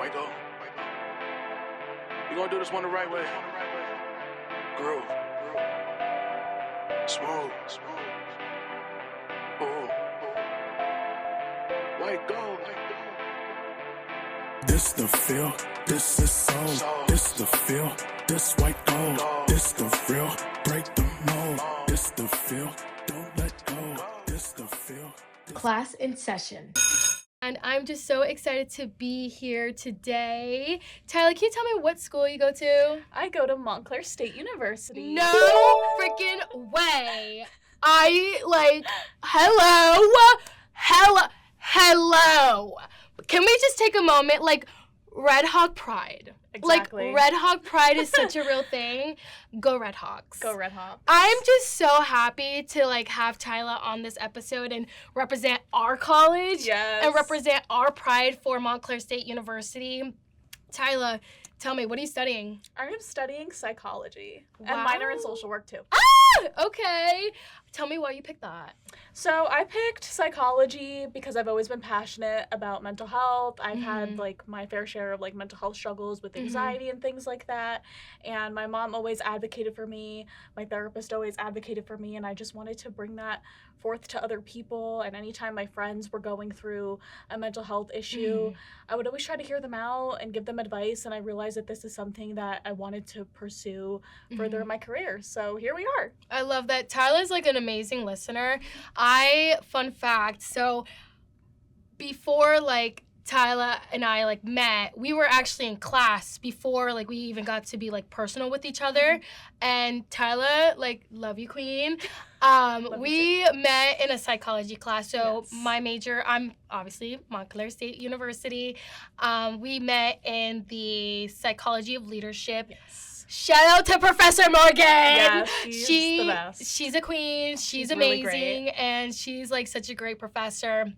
Wake up. You gonna do this one the right way. Groove. Smooth. Ooh. Wake up. This the feel, this is soul. This the feel, this white gold. This the real, break the mold. This the feel, don't let go. This the feel. Class in session. And I'm just so excited to be here today. Tyla, can you tell me what school you go to? I go to Montclair State University. No freaking way. Hello. Can we just take a moment? Red Hawk Pride. Exactly. Red Hawk Pride is such a real thing. Go Red Hawks. Go Red Hawks. I'm just so happy to have Tyla on this episode and represent our college. Yes. And represent our pride for Montclair State University. Tyla, tell me, what are you studying? I'm studying psychology. Wow. And minor in social work too. Okay. Tell me why you picked that. So I picked psychology because I've always been passionate about mental health. I've had my fair share of mental health struggles with anxiety and things like that. And my mom always advocated for me. My therapist always advocated for me. And I just wanted to bring that forth to other people. And anytime my friends were going through a mental health issue, I would always try to hear them out and give them advice. And I realized that this is something that I wanted to pursue further in my career. So here we are. I love that. Tyla's an amazing listener. Fun fact, so before Tyla and I met, we were actually in class before we even got to be personal with each other. And Tyla, love you, queen. We met in a psychology class. So my major, I'm obviously Montclair State University. We met in the psychology of leadership. Yes. Shout out to Professor Morgan. Yeah, she's the best. She's a queen. She's really amazing. great. And she's such a great professor.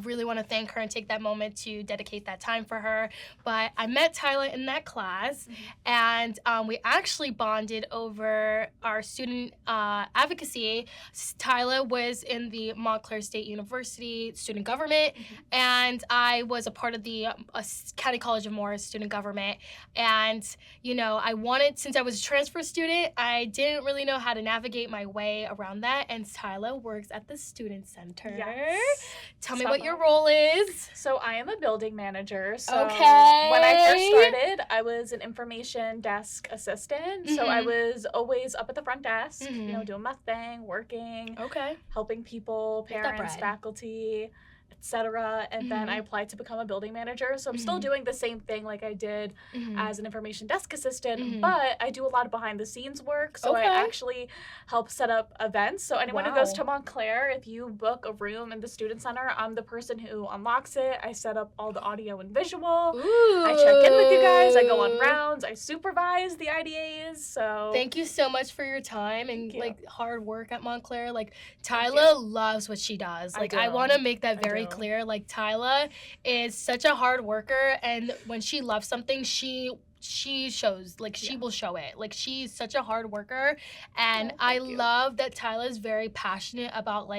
Really want to thank her and take that moment to dedicate that time for her. But I met Tyla in that class, and we actually bonded over our student advocacy. Tyla was in the Montclair State University student government, and I was a part of the County College of Morris student government. And, I wanted, since I was a transfer student, I didn't really know how to navigate my way around that. And Tyla works at the student center. Yes. Tell me what your role is. So I am a building manager. So Okay. when I first started, I was an information desk assistant. So I was always up at the front desk, doing my thing, working, Okay. helping people, Get that parents, bread. faculty, etc. And then I applied to become a building manager. So I'm still doing the same thing like I did as an information desk assistant, but I do a lot of behind the scenes work. So I actually help set up events. So anyone who goes to Montclair, if you book a room in the student center, I'm the person who unlocks it. I set up all the audio and visual. Ooh. I check in with you guys. I go on rounds. I supervise the IDAs. So Thank you so much for your time and you. hard work at Montclair. Tyla loves what she does. I want to make that very clear. Tyla is such a hard worker, and when she loves something, she shows, she will show it. She's such a hard worker, and I love that Tyla is very passionate about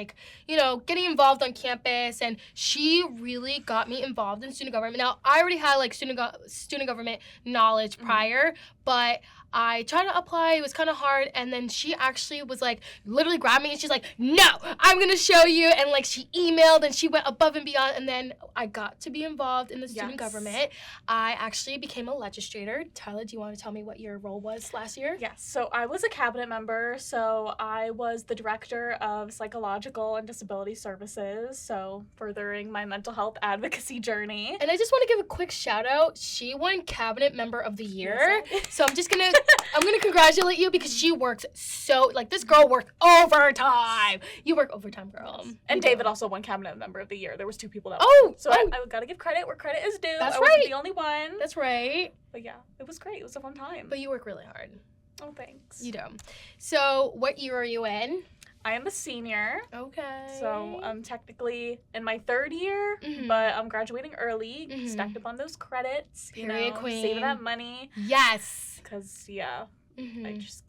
getting involved on campus, and she really got me involved in student government. Now, I already had student government knowledge prior, but I tried to apply. It was kind of hard, and then she actually was literally grabbed me, and she's like, "No, I'm gonna show you." And she emailed, and she went above and beyond, and then I got to be involved in the student government. I actually became a legislator. Tyla, do you want to tell me what your role was last year? Yes, so I was a cabinet member, so I was the director of psychological and disability services, so furthering my mental health advocacy journey. And I just want to give a quick shout out. She won Cabinet Member of the Year. So I'm gonna congratulate you because she works so, this girl worked overtime. You work overtime, girl. Yes. And David also won Cabinet Member of the Year. There was two people that won. So I gotta give credit where credit is due. That's I right. wasn't the only one. That's right. But yeah, it was great. It was a fun time. But you work really hard. Oh, thanks. You do. So what year are you in? I am a senior. Okay. So I'm technically in my third year, but I'm graduating early, stacked up on those credits, Period, queen. saving that money. Yes. Because, I just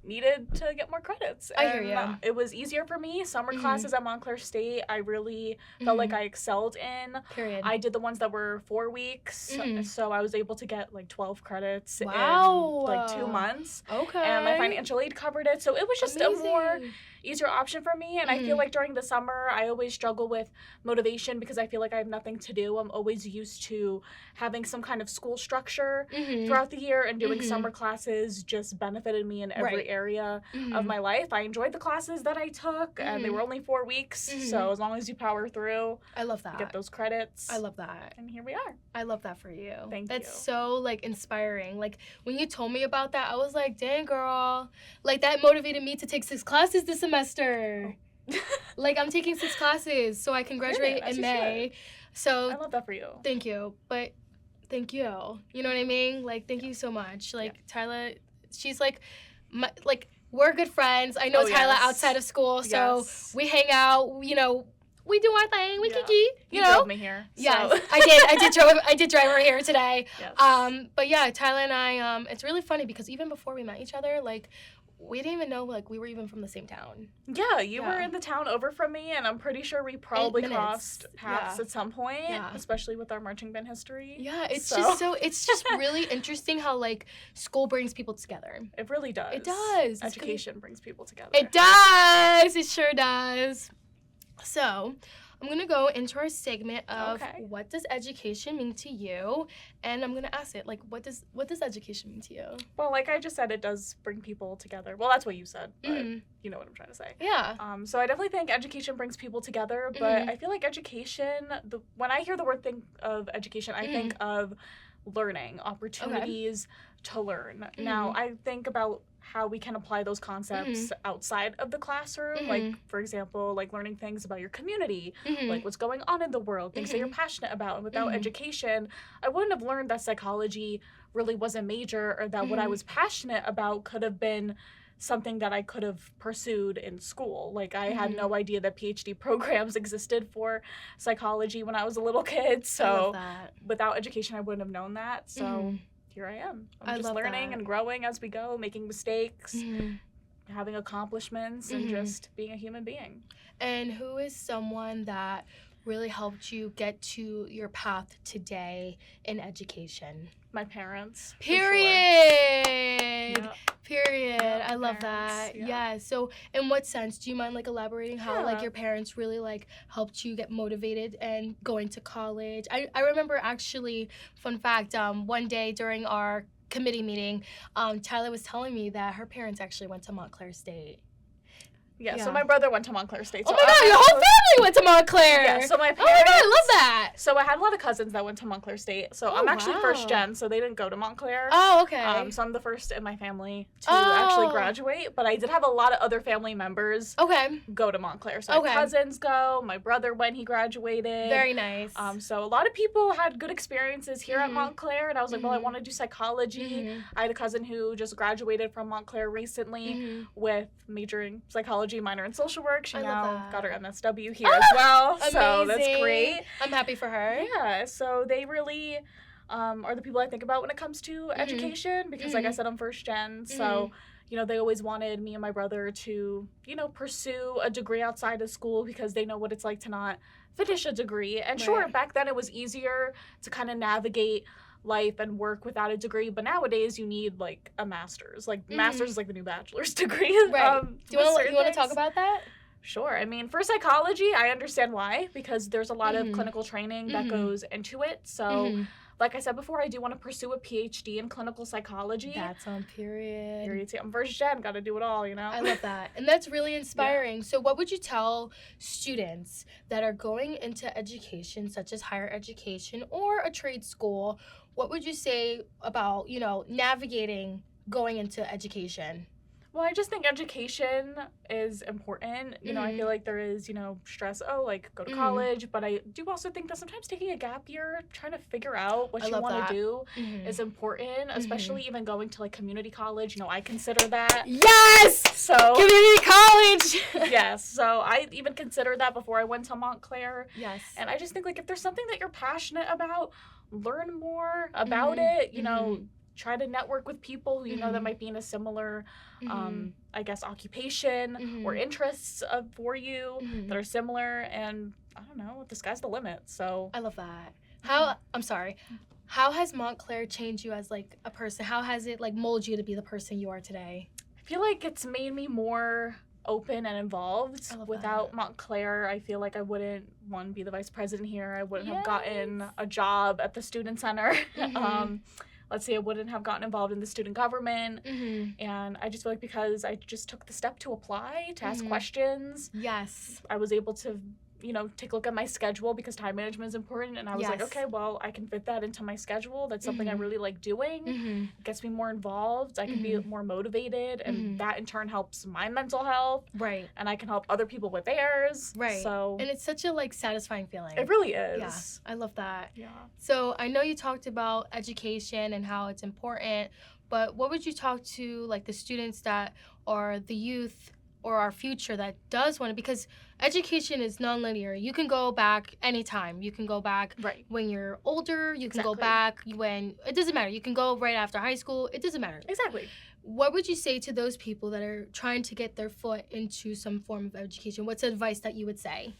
needed to get more credits. I hear you. It was easier for me. Summer classes at Montclair State, I really felt like I excelled in. Period. I did the ones that were 4 weeks, so I was able to get like 12 credits in like 2 months. Okay. And my financial aid covered it, so it was just a more easier option for me. And I feel like during the summer, I always struggle with motivation because I feel like I have nothing to do. I'm always used to having some kind of school structure throughout the year, and doing summer classes just benefited me in every area of my life. I enjoyed the classes that I took, and they were only 4 weeks, so as long as you power through, I love that. You get those credits. I love that. And here we are. I love that for you. Thank you. That's so, like, inspiring. Like, when you told me about that, I was like, dang, girl. Like, that motivated me to take 6 classes this semester. Like, I'm taking 6 classes so I can graduate in May. So I love that for you. Thank you. But thank you. You know what I mean? Like, thank you so much. Like, Tyla, she's like, we're good friends. I know Tyla outside of school, so we hang out, you know, we do our thing, we kiki, you know. Drove me here. Yes, so. I did drive her here today. Yes. But yeah, Tyla and I, it's really funny because even before we met each other, like, we didn't even know, like, we were even from the same town. Yeah, you were in the town over from me, and I'm pretty sure we probably crossed paths at some point, especially with our marching band history. Yeah, it's just really interesting how, like, school brings people together. It really does. It does. Education brings people together. It does. It sure does. So, I'm going to go into our segment of what does education mean to you? And I'm going to ask it, like, what does education mean to you? Well, like I just said, it does bring people together. Well, that's what you said, but you know what I'm trying to say. Yeah. So I definitely think education brings people together, but I feel like education, when I hear the word of education, I think of learning, opportunities to learn. Now, I think about how we can apply those concepts outside of the classroom, like, for example, like learning things about your community, like what's going on in the world, things that you're passionate about. And without education, I wouldn't have learned that psychology really was a major, or that what I was passionate about could have been something that I could have pursued in school. Like, I had no idea that PhD programs existed for psychology when I was a little kid. So without education, I wouldn't have known that. So here I am. I'm just learning and growing as we go, making mistakes, having accomplishments, and just being a human being. And who is someone that really helped you get to your path today in education? My parents. Period. Sure. Period. I love that. Yeah. So in what sense? Do you mind, like, elaborating how like your parents really, like, helped you get motivated and going to college? I remember, actually, fun fact, one day during our committee meeting, Tyla was telling me that her parents actually went to Montclair State. Yeah, so my brother went to Montclair State. So oh my God, your whole family went to Montclair. Yeah, so my parents. Oh my God, I love that. So I had a lot of cousins that went to Montclair State. So I'm actually first gen, so they didn't go to Montclair. Oh, okay. So I'm the first in my family to actually graduate. But I did have a lot of other family members go to Montclair. So my cousins go. My brother went, he graduated. Very nice. So a lot of people had good experiences here at Montclair. And I was like, well, I want to do psychology. I had a cousin who just graduated from Montclair recently with majoring psychology, minor in social work. She now got her MSW here as well. Amazing. So that's great. I'm happy for her. Yeah, so they really are the people I think about when it comes to education, because like I said, I'm first gen. So, you know, they always wanted me and my brother to, you know, pursue a degree outside of school because they know what it's like to not finish a degree. And sure, back then it was easier to kind of navigate life and work without a degree, but nowadays you need like a master's. Like master's is like the new bachelor's degree. Right. Do you want to talk about that? Sure. I mean, for psychology, I understand why, because there's a lot of clinical training that goes into it. So, like I said before, I do want to pursue a PhD in clinical psychology. That's on period. Period. I'm first gen, got to do it all, you know? I love that. And that's really inspiring. Yeah. So what would you tell students that are going into education, such as higher education or a trade school? What would you say about, you know, navigating going into education? Well, I just think education is important. You know, I feel like there is, you know, stress, like, go to college. But I do also think that sometimes taking a gap year, trying to figure out what you want to do is important, especially even going to, like, community college. You know, I consider that. Yes! So community college! Yes. So I even considered that before I went to Montclair. Yes. And I just think, like, if there's something that you're passionate about, learn more about it, you know, try to network with people who you know that might be in a similar, I guess, occupation or interests for you that are similar. And I don't know, the sky's the limit. So I love that. How has Montclair changed you as like a person? How has it like molded you to be the person you are today? I feel like it's made me more open and involved. Without Montclair, I feel like I wouldn't, one, be the vice president here. I wouldn't have gotten a job at the student center. Let's say I wouldn't have gotten involved in the student government. And I just feel like because I just took the step to apply, to ask questions. Yes. I was able to, you know, take a look at my schedule because time management is important. And I was like, okay, well, I can fit that into my schedule. That's something I really like doing. It gets me more involved. I can be more motivated. And that in turn helps my mental health. Right. And I can help other people with theirs. Right. So, and it's such a like satisfying feeling. It really is. Yeah. I love that. Yeah. So I know you talked about education and how it's important, but what would you talk to like the students that are the youth or our future that does want to, because education is non-linear. You can go back anytime. You can go back when you're older. You can go back when, it doesn't matter. You can go right after high school. It doesn't matter. Exactly. What would you say to those people that are trying to get their foot into some form of education? What's advice that you would say?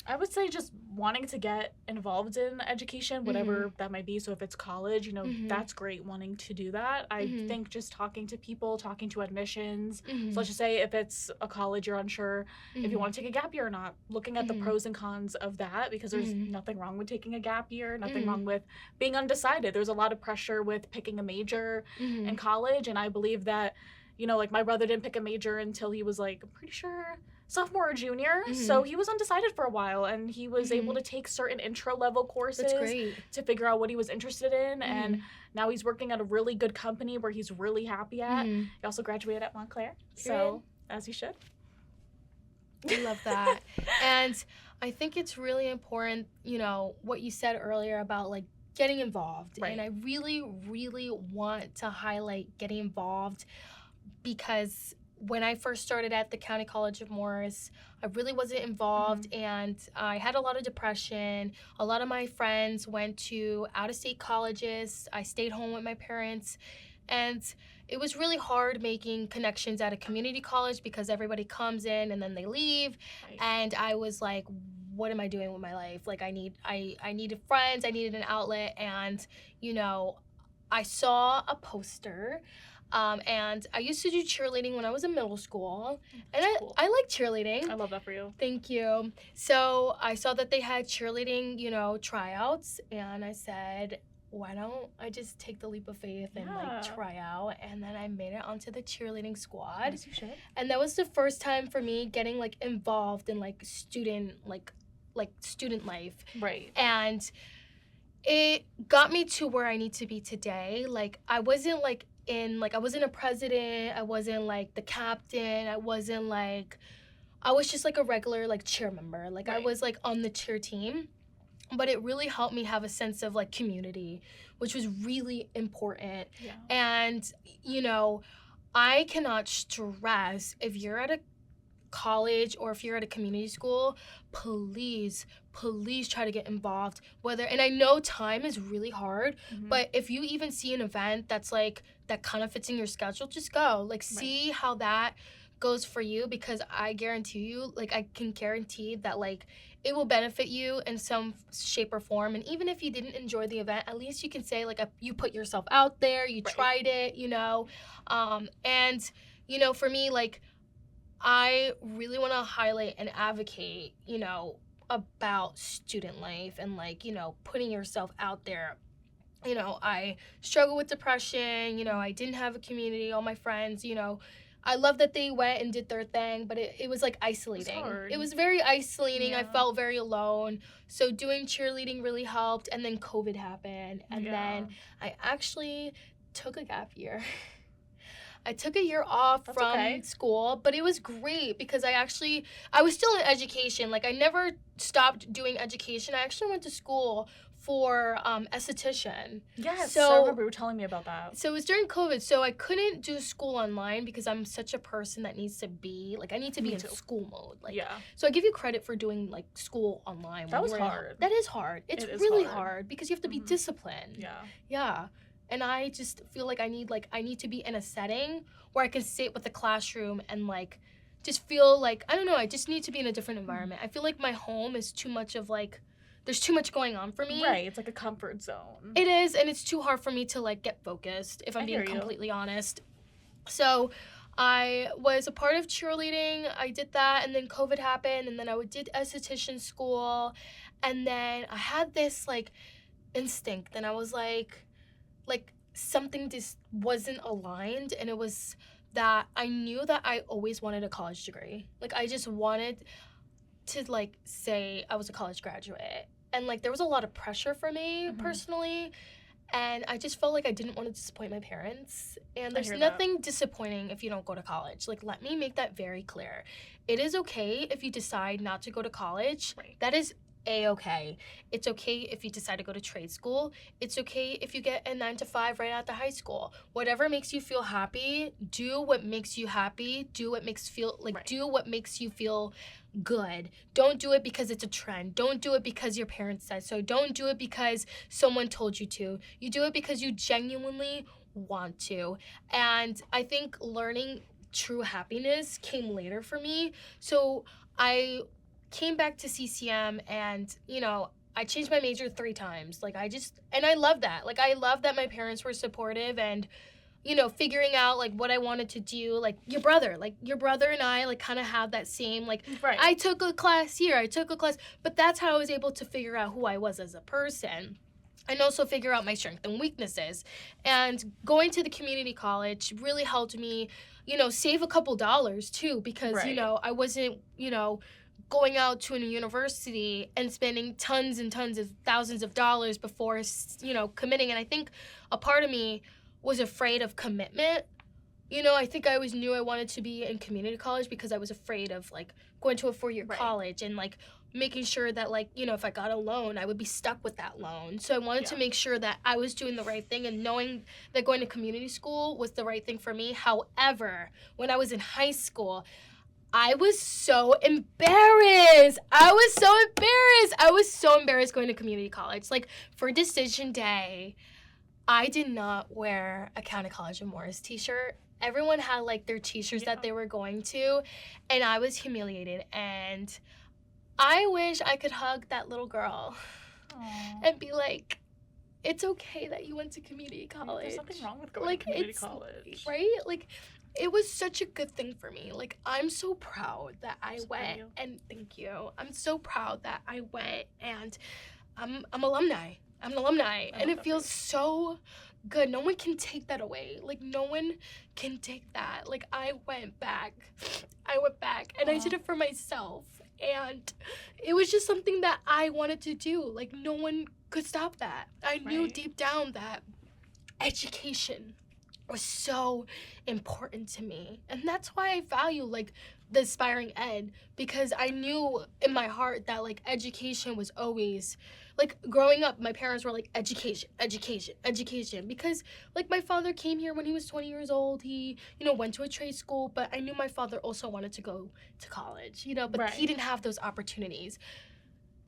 I would say just wanting to get involved in education, whatever that might be. So if it's college, you know, that's great, wanting to do that. I think just talking to people, talking to admissions. So let's just say if it's a college, you're unsure if you want to take a gap year or not, looking at the pros and cons of that, because there's nothing wrong with taking a gap year, nothing wrong with being undecided. There's a lot of pressure with picking a major in college. And I believe that, you know, like my brother didn't pick a major until he was like, I'm pretty sure sophomore or junior. So he was undecided for a while, and he was able to take certain intro level courses to figure out what he was interested in. And now he's working at a really good company where he's really happy at. He also graduated at Montclair. So as he should. I love that. And I think it's really important, you know, what you said earlier about like getting involved. And I really, really want to highlight getting involved, because when I first started at the County College of Morris, I really wasn't involved, and I had a lot of depression. A lot of my friends went to out-of-state colleges. I stayed home with my parents, and it was really hard making connections at a community college because everybody comes in and then they leave, and I was like, what am I doing with my life? Like I needed friends, I needed an outlet, and you know, I saw a poster. And I used to do cheerleading when I was in middle school. And I like cheerleading. I love that for you. Thank you. So I saw that they had cheerleading, you know, tryouts. And I said, why don't I just take the leap of faith and like try out? And then I made it onto the cheerleading squad. Yes, you should. And that was the first time for me getting like involved in like student life. Right. And it got me to where I need to be today. Like I wasn't I wasn't a president, I wasn't like the captain, I was just like a regular like cheer member. Like I was like on the cheer team, but it really helped me have a sense of like community, which was really important. And you know, I cannot stress, if you're at a college or if you're at a community school, please try to get involved. And I know time is really hard, but if you even see an event that's like that kind of fits in your schedule, just go. Like see how that goes for you, because I guarantee you, like I can guarantee that like it will benefit you in some shape or form. And even if you didn't enjoy the event, at least you can say like you put yourself out there, you tried it, you know. And you know, for me, like I really want to highlight and advocate, you know, about student life and like, you know, putting yourself out there. You know, I struggle with depression, you know, I didn't have a community, all my friends, you know, I love that they went and did their thing, but it was like isolating. It was very isolating. I felt very alone. So doing cheerleading really helped. And then COVID happened. And then I actually took a gap year. I took a year off from school, but it was great because I was still in education. Like I never stopped doing education. I actually went to school for esthetician. Yes, so I remember you were telling me about that. So it was during COVID, so I couldn't do school online because I'm such a person that needs to be, like I need to be in school mode. Like, so I give you credit for doing like school online. That was hard. That is hard. It's really hard because you have to be disciplined. Yeah. And I just feel like I need to be in a setting where I can sit with the classroom and like just feel like, I don't know, I just need to be in a different environment. I feel like my home is too much of like, there's too much going on for me. Right, it's like a comfort zone. It is, and it's too hard for me to like get focused, if I'm being completely honest. So I was a part of cheerleading. I did that, and then COVID happened, and then I did esthetician school, and then I had this like instinct, and I was like something just wasn't aligned, and it was that I knew that I always wanted a college degree. Like I just wanted to like say I was a college graduate, and like there was a lot of pressure for me personally, and I just felt like I didn't want to disappoint my parents. And there's nothing disappointing if you don't go to college. Like, let me make that very clear. It is okay if you decide not to go to college. Right. That is A-okay. It's okay if you decide to go to trade school. It's okay if you get a 9-to-5 right after high school. Whatever makes you feel happy, do what makes you happy. Do what makes you feel good. Don't do it because it's a trend. Don't do it because your parents said so. Don't do it because someone told you to. You do it because you genuinely want to. And I think learning true happiness came later for me. So I came back to CCM, and I changed my major 3 times. Like and I love that. Like I love that my parents were supportive, and figuring out like what I wanted to do. Like your brother and I like kind of have that same like, I took a class here, but that's how I was able to figure out who I was as a person, and also figure out my strengths and weaknesses. And going to the community college really helped me, save a couple dollars too, because I wasn't, going out to a university and spending tons and tons of thousands of dollars before, committing. And I think a part of me was afraid of commitment. I think I always knew I wanted to be in community college because I was afraid of like going to a 4-year college and like making sure that like, if I got a loan, I would be stuck with that loan. So I wanted to make sure that I was doing the right thing and knowing that going to community school was the right thing for me. However, when I was in high school, I was so embarrassed. I was so embarrassed going to community college. Like for decision day, I did not wear a County College of Morris t-shirt. Everyone had like their t-shirts that they were going to, and I was humiliated. And I wish I could hug that little girl and be like, it's okay that you went to community college. There's nothing wrong with going to community college. Right? Like, it was such a good thing for me. Like, I'm so proud that I went. And thank you. I'm so proud that I went, and I'm alumni. I'm an alumni, and it feels so good. No one can take that away. Like, no one can take that. Like, I went back, and I did it for myself, and it was just something that I wanted to do. Like, no one could stop that. I knew deep down that education was so important to me, and that's why I value, like, the aspiring ed, because I knew in my heart that, like, education was always, like, growing up, my parents were like, education, because, like, my father came here when he was 20 years old. He, went to a trade school, but I knew my father also wanted to go to college, but he didn't have those opportunities.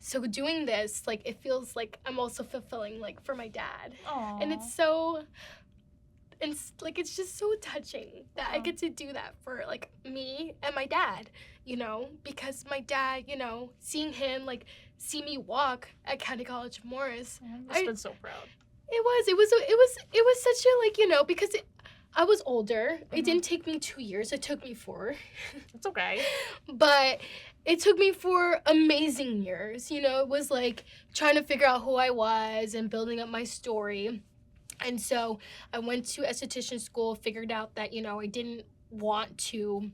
So doing this, like, it feels like I'm also fulfilling, like, for my dad. Aww. And it's so... And, like, it's just so touching that I get to do that for, like, me and my dad, because my dad, seeing him, like, see me walk at County College of Morris. I've been so proud. It was such a, like, because I was older. It didn't take me 2 years. It took me 4. It's okay. But it took me 4 amazing years. It was, like, trying to figure out who I was and building up my story. And so I went to esthetician school, figured out that, I didn't want to,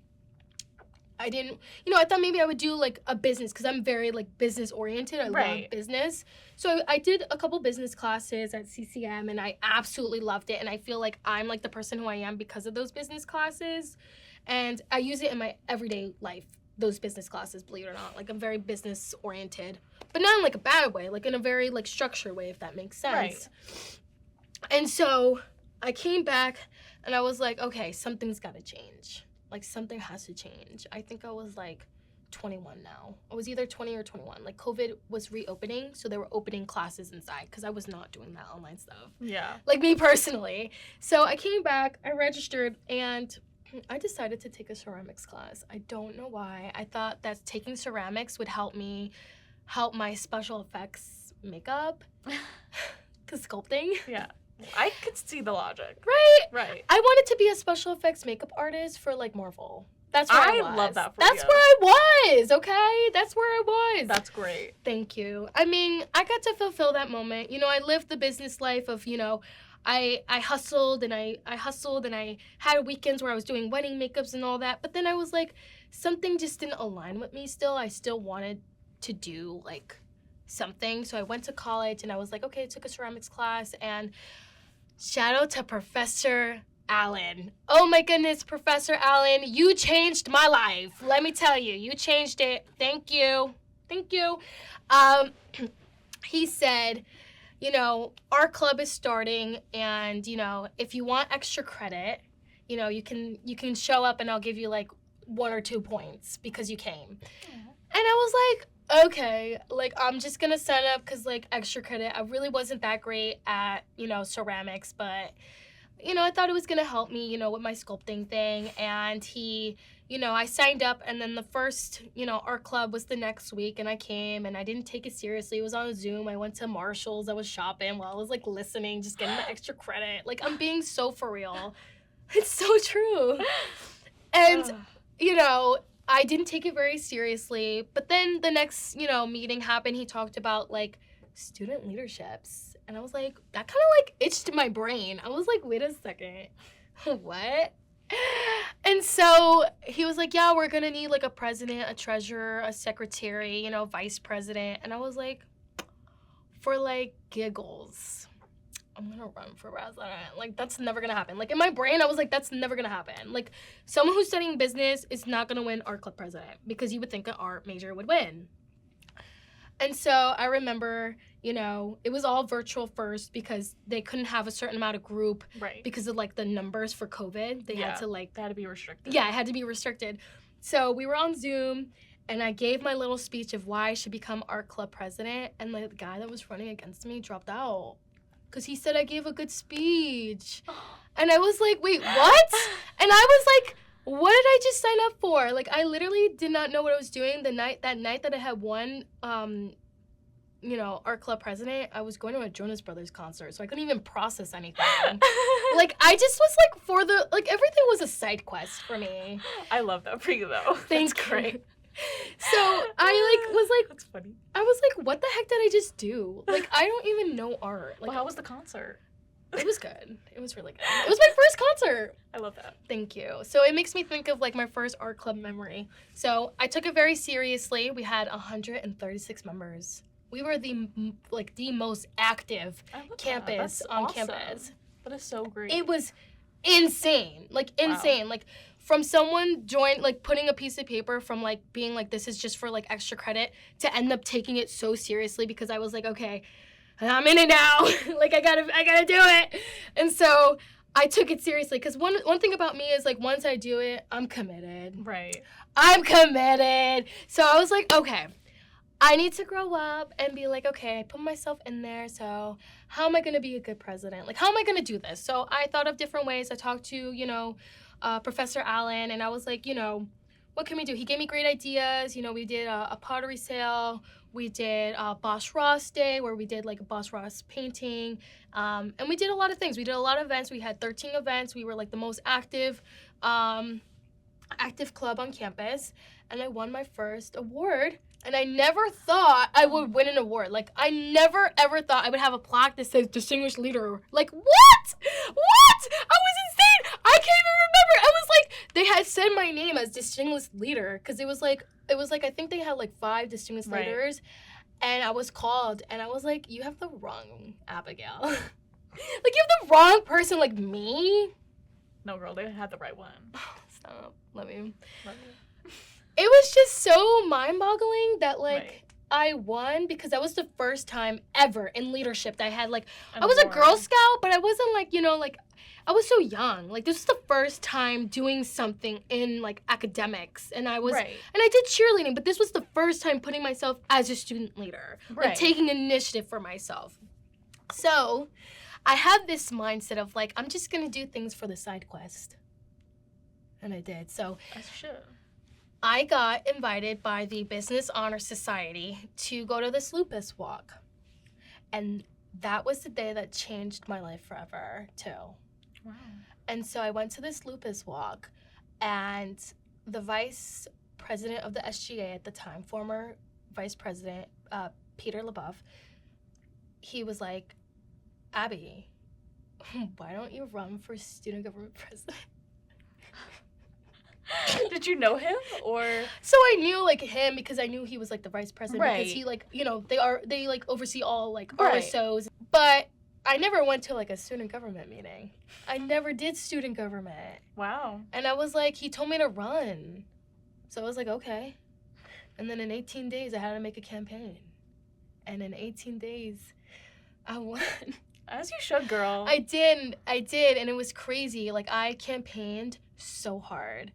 I thought maybe I would do, like, a business, because I'm very, like, business oriented. I love business. So I did a couple business classes at CCM, and I absolutely loved it. And I feel like I'm, like, the person who I am because of those business classes. And I use it in my everyday life, those business classes, believe it or not. Like, I'm very business oriented, but not in, like, a bad way, like, in a very, like, structured way, if that makes sense. Right. And so I came back, and I was like, okay, something's got to change. Like, something has to change. I think I was, like, 21 now. I was either 20 or 21. Like, COVID was reopening, so they were opening classes inside because I was not doing that online stuff. Yeah. Like, me personally. So I came back, I registered, and I decided to take a ceramics class. I don't know why. I thought that taking ceramics would help my special effects makeup. Because sculpting. Yeah. I could see the logic. Right? Right. I wanted to be a special effects makeup artist for, like, Marvel. That's where I was. I love that for That's you. where I was, okay? That's where I was. That's great. Thank you. I mean, I got to fulfill that moment. You know, I lived the business life of, you know, I hustled and I had weekends where I was doing wedding makeups and all that. But then I was like, something just didn't align with me still. I still wanted to do, like, something. So I went to college and I was like, okay, I took a ceramics class, and shout out to Professor Allen. Oh my goodness, Professor Allen, you changed my life. Let me tell you, you changed it. Thank you. Thank you. He said, you know, our club is starting, and, you know, if you want extra credit, you know, you can show up and I'll give you like 1 or 2 points because you came. And I was like, okay, like, I'm just gonna sign up because, like, extra credit. I really wasn't that great at, you know, ceramics, but, you know, I thought it was gonna help me, you know, with my sculpting thing. And he, you know, I signed up, and then the first, you know, art club was the next week, and I came, and I didn't take it seriously. It was on Zoom. I went to Marshall's. I was shopping while I was, like, listening, just getting the extra credit. Like, I'm being so for real. It's so true. And, you know, I didn't take it very seriously. But then the next, you know, meeting happened. He talked about, like, student leaderships. And I was like, that kind of, like, itched my brain. I was like, wait a second. What? And so he was like, yeah, we're going to need, like, a president, a treasurer, a secretary, you know, vice president. And I was like, for, like, giggles, I'm going to run for president. Like, that's never going to happen. Like, in my brain, I was like, that's never going to happen. Like, someone who's studying business is not going to win art club president because you would think an art major would win. And so I remember, you know, it was all virtual first because they couldn't have a certain amount of group because of, like, the numbers for COVID. They had to, like... They had to be restricted. Yeah, it had to be restricted. So we were on Zoom, and I gave my little speech of why I should become art club president, and, like, the guy that was running against me dropped out because he said I gave a good speech. And I was like, wait, what? And I was like... What did I just sign up for? Like, I literally did not know what I was doing that night that I had won, you know, art club president. I was going to a Jonas Brothers concert, so I couldn't even process anything. Like, I just was like, everything was a side quest for me. I love that for you, though. Thanks, great. So I, like, was like, that's funny. I was like, what the heck did I just do? Like, I don't even know art. Like, well, how was the concert? It was good. It was really good. It was my first concert. I love that. Thank you. So it makes me think of, like, my first art club memory. So I took it very seriously. We had 136 members. We were the most active campus on awesome. Campus. That is so great. It was insane. Like, insane. Wow. Like, from someone putting a piece of paper from, like, being like, this is just for, like, extra credit, to end up taking it so seriously because I was like, okay, I'm in it now. Like, I gotta do it. And so I took it seriously because one thing about me is, like, once I do it, I'm committed. Right. I'm committed. So I was like, okay, I need to grow up and be like, okay, I put myself in there. So how am I going to be a good president? Like, how am I going to do this? So I thought of different ways. I talked to, you know, Professor Allen, and I was like, you know, what can we do? He gave me great ideas. You know, we did a pottery sale. We did Boss Ross Day, where we did, like, a Boss Ross painting. And we did a lot of things. We did a lot of events. We had 13 events. We were, like, the most active club on campus. And I won my first award. And I never thought I would win an award. Like, I never, ever thought I would have a plaque that says Distinguished Leader. Like, what? What? I was insane. I can't even remember. I was like, they had said my name as Distinguished Leader because it was like, I think they had, like, 5 distinguished leaders. And I was called, and I was like, you have the wrong Abigail. Like, you have the wrong person like me. No, girl, they had the right one. Stop. Love you. It was just so mind-boggling that, like, I won because that was the first time ever in leadership that I had, like, I was a Girl Scout, but I wasn't, like, you know, like, I was so young. Like, this was the first time doing something in, like, academics. And I was, Right. and I did cheerleading, but this was the first time putting myself as a student leader. Right. Like, taking initiative for myself. So, I had this mindset of, like, I'm just going to do things for the side quest. And I did. So, As you should. I got invited by the Business Honor Society to go to this lupus walk. And that was the day that changed my life forever, too. Wow. And so I went to this lupus walk, and the vice president of the SGA at the time, former vice president, Peter LeBeouf, he was like, Abby, why don't you run for student government president? Did you know him, or? So I knew, like, him because I knew he was, like, the vice president. Right. Because he, like, you know, they like, oversee all, like, Right. RSOs. But I never went to, like, a student government meeting. I never did student government. Wow. And I was like, he told me to run. So I was like, okay. And then in 18 days, I had to make a campaign. And in 18 days, I won. As you should, girl. I did, and it was crazy. Like, I campaigned so hard.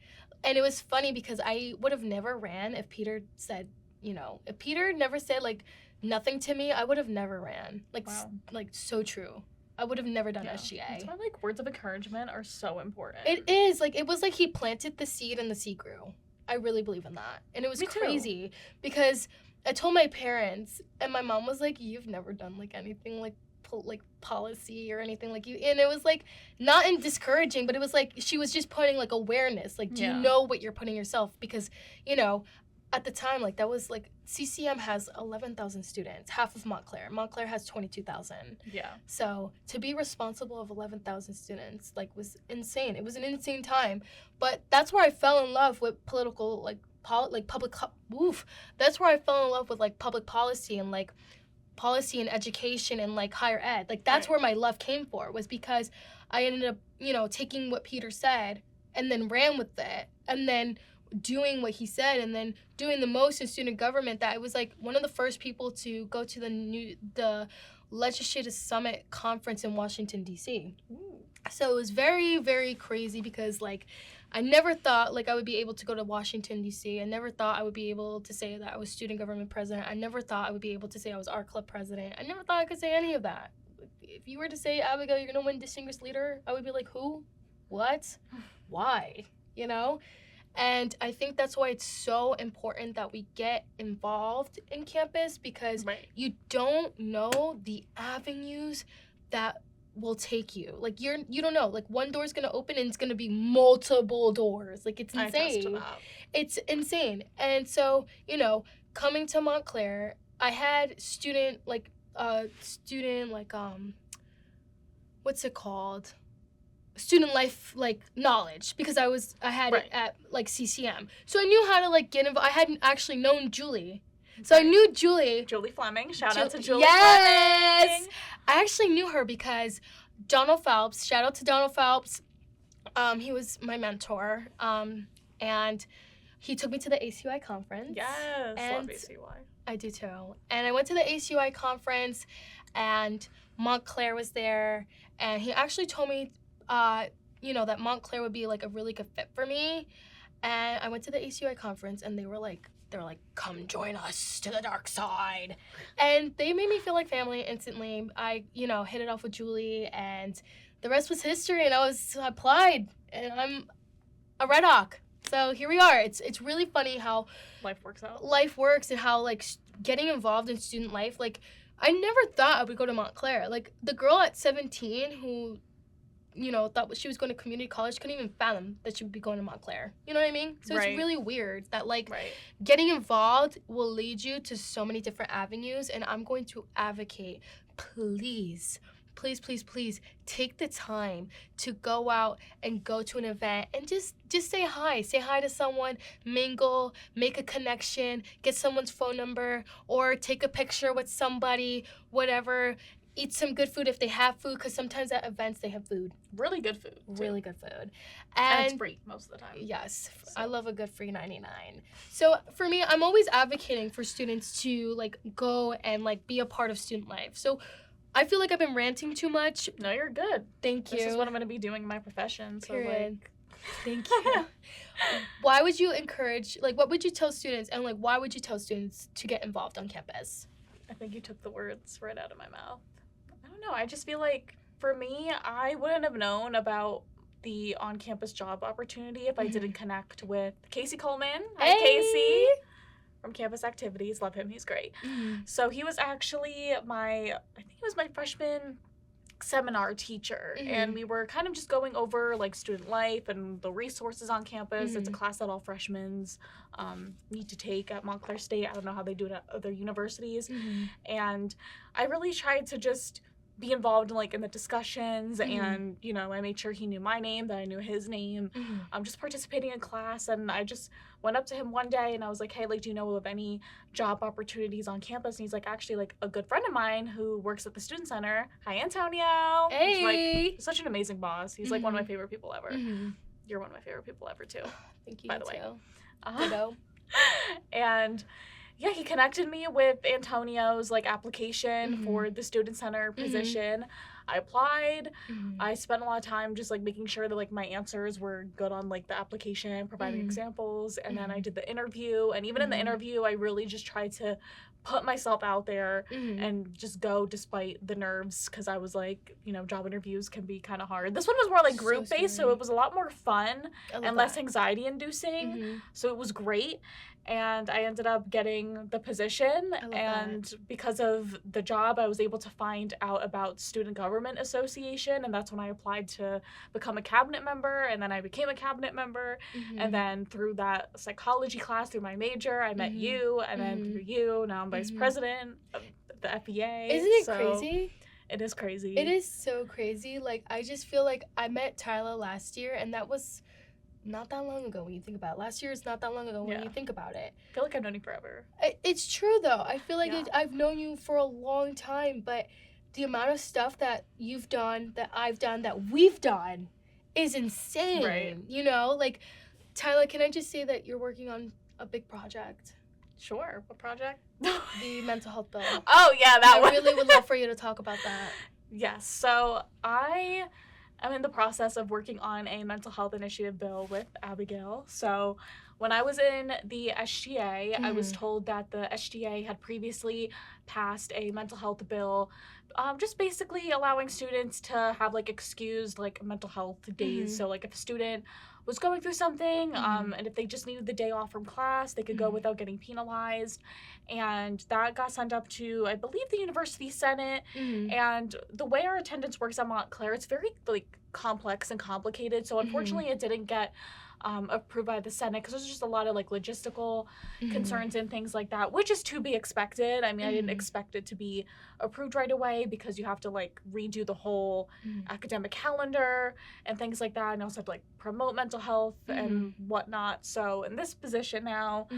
And it was funny because I would have never ran if Peter said, you know, if Peter never said, like, nothing to me, I would have never ran. Like, Wow. like, so true. I would have never done Yeah. SGA. That's why, like, words of encouragement are so important. It is. Like, it was like he planted the seed and the seed grew. I really believe in that. And it was Me too. crazy because I told my parents, and my mom was like, you've never done, like, anything, like policy or anything like you. And it was, like, not in discouraging, but it was, like, she was just putting, like, awareness. Like, do Yeah. you know what you're putting yourself? Because, you know, at the time, like, that was, like, CCM has 11,000 students, half of Montclair. Montclair has 22,000. Yeah. So to be responsible of 11,000 students, like, was insane. It was an insane time. But that's where I fell in love with political, like, that's where I fell in love with, like, public policy and, like, policy and education and, like, higher ed. Like, that's Right. where my love came for, was because I ended up, you know, taking what Peter said and then ran with it and then doing what he said and then doing the most in student government, that I was, like, one of the first people to go to the Legislative Summit Conference in Washington, D.C. Ooh. So it was very, very crazy because, like, I never thought, like, I would be able to go to Washington, D.C. I never thought I would be able to say that I was student government president. I never thought I would be able to say I was art club president. I never thought I could say any of that. If you were to say, Abigail, you're going to win distinguished leader, I would be like, who? What? Why? You know? And I think that's why it's so important that we get involved in campus, because Right. you don't know the avenues that will take you. Like, you don't know. Like, one door's gonna open and it's gonna be multiple doors. Like, it's I attest to insane. that. It's insane. And so, you know, coming to Montclair, I had student what's it called? Student life, like, knowledge, because I had Right. it at, like, CCM. So I knew how to, like, get involved. I hadn't actually known Julie. So I knew Julie. Julie Fleming. Shout out to Ju- Julie yes! Fleming. I actually knew her because Donald Phelps, shout out to Donald Phelps, he was my mentor, and he took me to the ACUI conference. Yes. And love ACY. I do too. And I went to the ACUI conference, and Montclair was there, and he actually told me, you know, that Montclair would be, like, a really good fit for me. And I went to the ACUI conference, and they were like, come join us to the dark side. And they made me feel like family instantly. I, you know, hit it off with Julie, and the rest was history, and I applied, and I'm a Red Hawk. So here we are. It's really funny how Life works out. life works and how, like, getting involved in student life, like, I never thought I would go to Montclair. Like, the girl at 17 who, you know, thought she was going to community college couldn't even fathom that she would be going to Montclair. You know what I mean? So Right. it's really weird that, like, Right. getting involved will lead you to so many different avenues, and I'm going to advocate, please take the time to go out and go to an event and just say hi to someone, mingle, make a connection, get someone's phone number, or take a picture with somebody, whatever. Eat some good food if they have food, because sometimes at events they have food, Really good food. too. really good food, And it's free most of the time. yes, So- I love a good free 99. So for me, I'm always advocating for students to, like, go and, like, be a part of student life. So I feel like I've been ranting too much. No, you're good. Thank you. This is what I'm going to be doing in my profession. So, Period. like... Thank you. Why would you encourage, like, what would you tell students, and, like, why would you tell students to get involved on campus? I think you took the words right out of my mouth. I don't know. I just feel like, for me, I wouldn't have known about the on-campus job opportunity if I didn't connect with Casey Coleman. Hi, Casey. From Campus Activities. Love him. He's great. So he was actually I think he was my freshman seminar teacher, and we were kind of just going over like student life and the resources on campus. It's a class that all freshmen need to take at Montclair State. I don't know how they do it at other universities. And I really tried to just be involved in the discussions, and I made sure he knew my name, that I knew his name. I'm just participating in class, and I just went up to him one day and I was like, hey, do you know of any job opportunities on campus? And he's like, actually, a good friend of mine who works at the student center. Hi, Antonio. Hey. He's such an amazing boss. He's one of my favorite people ever. You're one of my favorite people ever too. Thank you. By the way. Ditto. And yeah, he connected me with Antonio's application for the student center position. I applied. I spent a lot of time just making sure that my answers were good on the application, providing examples, and then I did the interview. And even in the interview, I really just tried to put myself out there and just go despite the nerves, because I was job interviews can be kind of hard. This one was more group based, so it was a lot more fun and less anxiety inducing. So it was great. And I ended up getting the position, and because of the job, I was able to find out about Student Government Association, and that's when I applied to become a cabinet member, and then I became a cabinet member, and then through that psychology class, through my major, I met you, and then through you, now I'm vice president of the FEA. Isn't it crazy? It is crazy. It is so crazy. I just feel like I met Tyla last year, and that was not that long ago when you think about it. Last year is not that long ago when you think about it. I feel like I've known you forever. It's true, though. I feel like I've known you for a long time, but the amount of stuff that you've done, that I've done, that we've done is insane. Right. Tyla, can I just say that you're working on a big project? Sure. What project? The mental health bill. Oh, yeah, that one. I really would love for you to talk about that. Yes. So I'm in the process of working on a mental health initiative bill with Abigail. So when I was in the SJA, I was told that the SJA had previously passed a mental health bill, just basically allowing students to have excused mental health days. So if a student was going through something, and if they just needed the day off from class, they could go without getting penalized. And that got sent up to, I believe, the University Senate. And the way our attendance works at Montclair, it's very complex and complicated. So unfortunately, it didn't get approved by the Senate, because there's just a lot of logistical concerns and things like that, which is to be expected. I mean, I didn't expect it to be approved right away, because you have to redo the whole academic calendar and things like that, and also have to promote mental health and whatnot. So in this position now,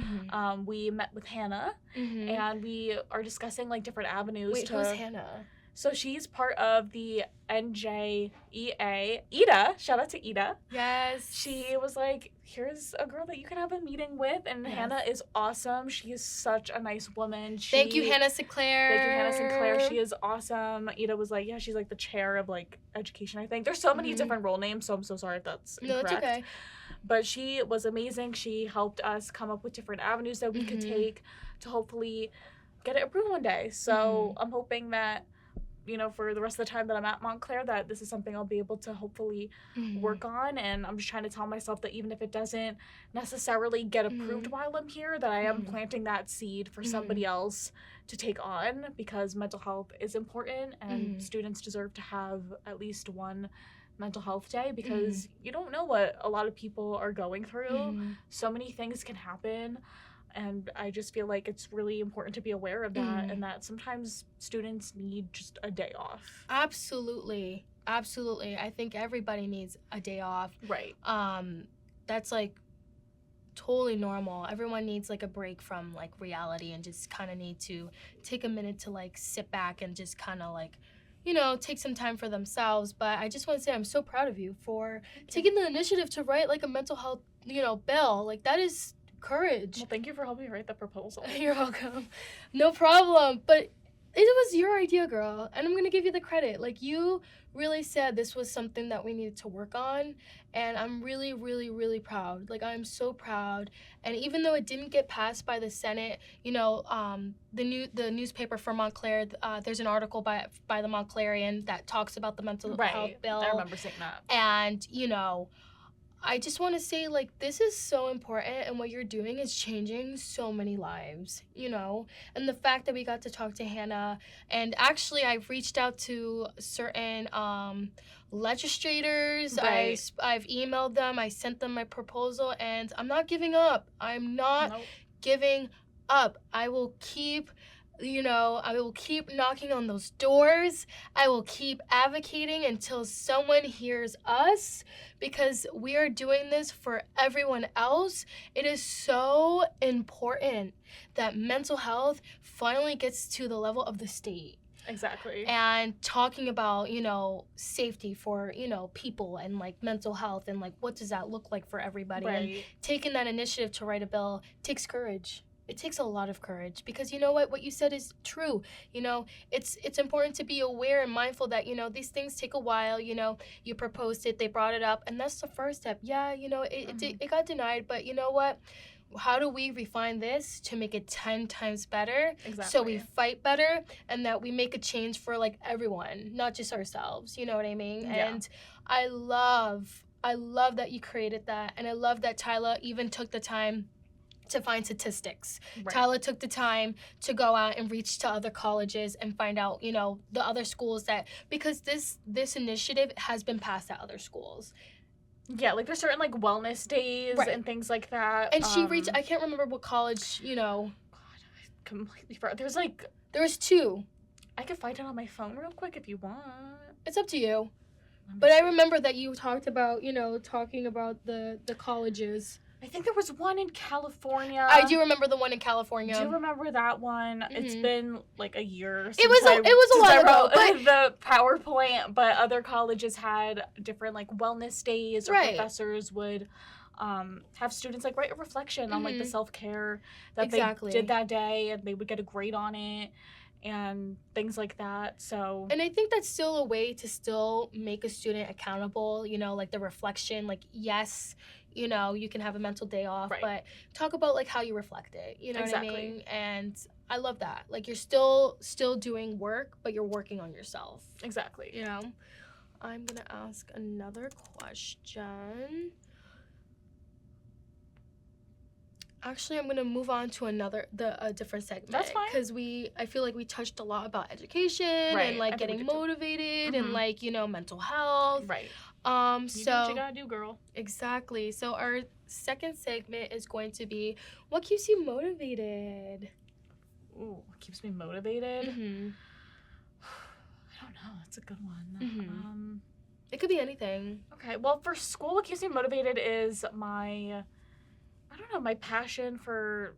we met with Hannah, and we are discussing different avenues. Wait, who's Hannah? So she's part of the NJEA. Ida, shout out to Ida. Yes. She was like, here's a girl that you can have a meeting with, and Hannah is awesome. She is such a nice woman. Thank you, Hannah Sinclair. Thank you, Hannah Sinclair. She is awesome. Ida was like, yeah, she's the chair of education, I think. There's so many different role names, so I'm so sorry if that's incorrect. No, that's okay. But she was amazing. She helped us come up with different avenues that we could take to hopefully get it approved one day. So I'm hoping that for the rest of the time that I'm at Montclair, that this is something I'll be able to hopefully work on. And I'm just trying to tell myself that even if it doesn't necessarily get approved while I'm here, that I am planting that seed for somebody else to take on, because mental health is important, and students deserve to have at least one mental health day, because you don't know what a lot of people are going through. So many things can happen. And I just feel like it's really important to be aware of that, and that sometimes students need just a day off. Absolutely. I think everybody needs a day off. Right. That's totally normal. Everyone needs a break from reality, and just kind of need to take a minute to sit back and just kind of take some time for themselves. But I just want to say I'm so proud of you for taking the initiative to write a mental health, bill. That is courage. Well, thank you for helping me write the proposal. You're welcome. No problem. But It was your idea, girl, and I'm going to give you the credit. Like, you really said this was something that we needed to work on, and I'm really, really, really proud. Like, I'm so proud. And even though it didn't get passed by the Senate, you know, the newspaper for Montclair, there's an article by the Montclarian that talks about the mental health bill. I remember seeing that. And, you know, I just want to say, like, this is so important, and what you're doing is changing so many lives, you know? And the fact that we got to talk to Hannah, and actually I've reached out to certain legislators. Right. I've emailed them. I sent them my proposal, and I'm not giving up. I'm not giving up. I will keep... You know, I will keep knocking on those doors. I will keep advocating until someone hears us, because we are doing this for everyone else. It is so important that mental health finally gets to the level of the state. Exactly. And talking about, you know, safety for, you know, people and, like, mental health and, like, what does that look like for everybody. Right. And taking that initiative to write a bill takes courage. It takes a lot of courage, because you know what you said is true. You know, it's important to be aware and mindful that, you know, these things take a while. You know, you proposed it, they brought it up, and that's the first step. Yeah, you know, it got denied, but you know what? How do we refine this to make it 10 times better? Exactly. So we fight better, and that we make a change for, like, everyone, not just ourselves. You know what I mean? Yeah. And I love that you created that, and I love that Tyla even took the time to find statistics. Right. Tyla took the time to go out and reach to other colleges and find out, you know, the other schools that, because this initiative has been passed at other schools. Yeah, like there's certain like wellness days and things like that. And she reached, I can't remember what college, you know. God, I completely forgot. There was 2. I could find it on my phone real quick if you want. It's up to you. But I remember that you talked about, you know, talking about the colleges. I think there was one in California. I do remember the one in California. I do remember that one. Mm-hmm. It's been like a year since it was a while ago, but the PowerPoint, but other colleges had different like wellness days, or professors would have students like write a reflection on like the self-care that they did that day, and they would get a grade on it and things like that. So, and I think that's still a way to still make a student accountable, you know, like the reflection, like, yes, you know, you can have a mental day off, but talk about like how you reflect it, you know what I mean? And I love that. Like, you're still doing work, but you're working on yourself. Exactly. You know? I'm going to ask another question. Actually, I'm going to move on to a different segment. That's fine. Because I feel like we touched a lot about education and like getting motivated and like, you know, mental health. Right. So do what you gotta do, girl. Exactly. So our second segment is going to be, what keeps you motivated? Ooh, what keeps me motivated? Mm-hmm. I don't know. That's a good one. Mm-hmm. It could be anything. Okay. Well, for school, what keeps me motivated is my passion for,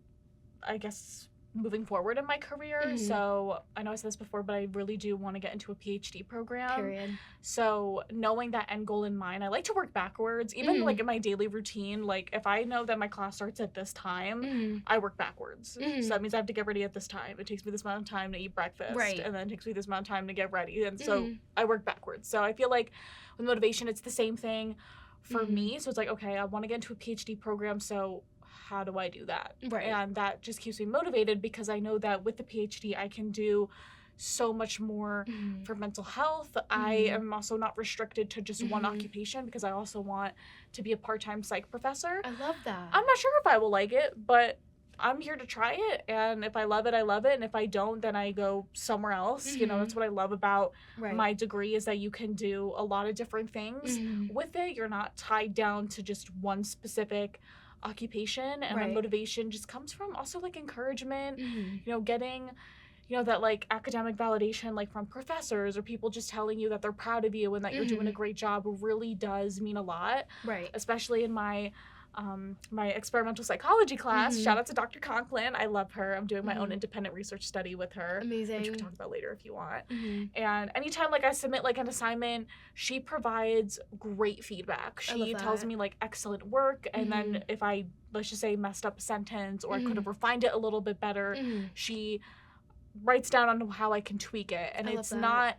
I guess, moving forward in my career. Mm-hmm. So I know I said this before, but I really do want to get into a PhD program. Period. So knowing that end goal in mind, I like to work backwards. Even like in my daily routine, like if I know that my class starts at this time, I work backwards. So that means I have to get ready at this time. It takes me this amount of time to eat breakfast. Right. And then it takes me this amount of time to get ready. And so I work backwards. So I feel like with motivation, it's the same thing for me. So it's like, okay, I want to get into a PhD program. So how do I do that? Right. And that just keeps me motivated, because I know that with the PhD, I can do so much more for mental health. I am also not restricted to just one occupation, because I also want to be a part-time psych professor. I love that. I'm not sure if I will like it, but I'm here to try it. And if I love it, I love it. And if I don't, then I go somewhere else. You know, that's what I love about my degree, is that you can do a lot of different things with it. You're not tied down to just one specific occupation, and my motivation just comes from also like encouragement, you know, getting, you know, that like academic validation, like from professors or people just telling you that they're proud of you and that you're doing a great job, really does mean a lot. Right. Especially in my my experimental psychology class. Shout out to Dr. Conklin. I love her. I'm doing my own independent research study with her. Amazing. Which we can talk about later if you want. And anytime like I submit like an assignment, she provides great feedback. She tells me like excellent work. And then if I, let's just say, messed up a sentence or I could have refined it a little bit better, she writes down on how I can tweak it. And it's not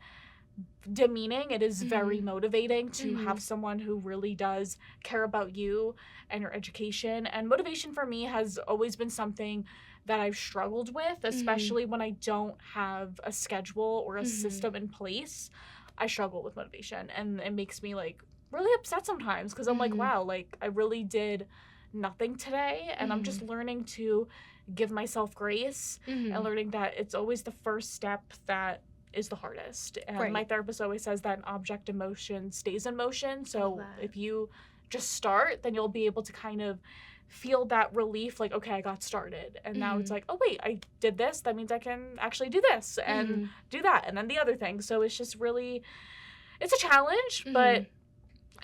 demeaning. It is very motivating to have someone who really does care about you and your education. And motivation for me has always been something that I've struggled with, especially when I don't have a schedule or a system in place. I struggle with motivation, and it makes me like really upset sometimes because I'm like, wow, like I really did nothing today, and I'm just learning to give myself grace and learning that it's always the first step that is the hardest. And my therapist always says that an object in motion stays in motion. So if you just start, then you'll be able to kind of feel that relief, like, okay, I got started. And now it's like, oh, wait, I did this. That means I can actually do this and do that. And then the other thing. So it's just really, it's a challenge, but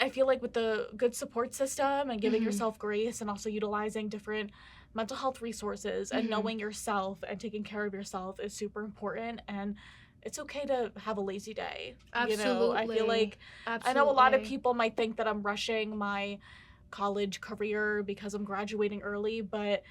I feel like with the good support system and giving yourself grace and also utilizing different mental health resources and knowing yourself and taking care of yourself is super important. And it's okay to have a lazy day. Absolutely. You know, I feel like I know a lot of people might think that I'm rushing my college career because I'm graduating early, but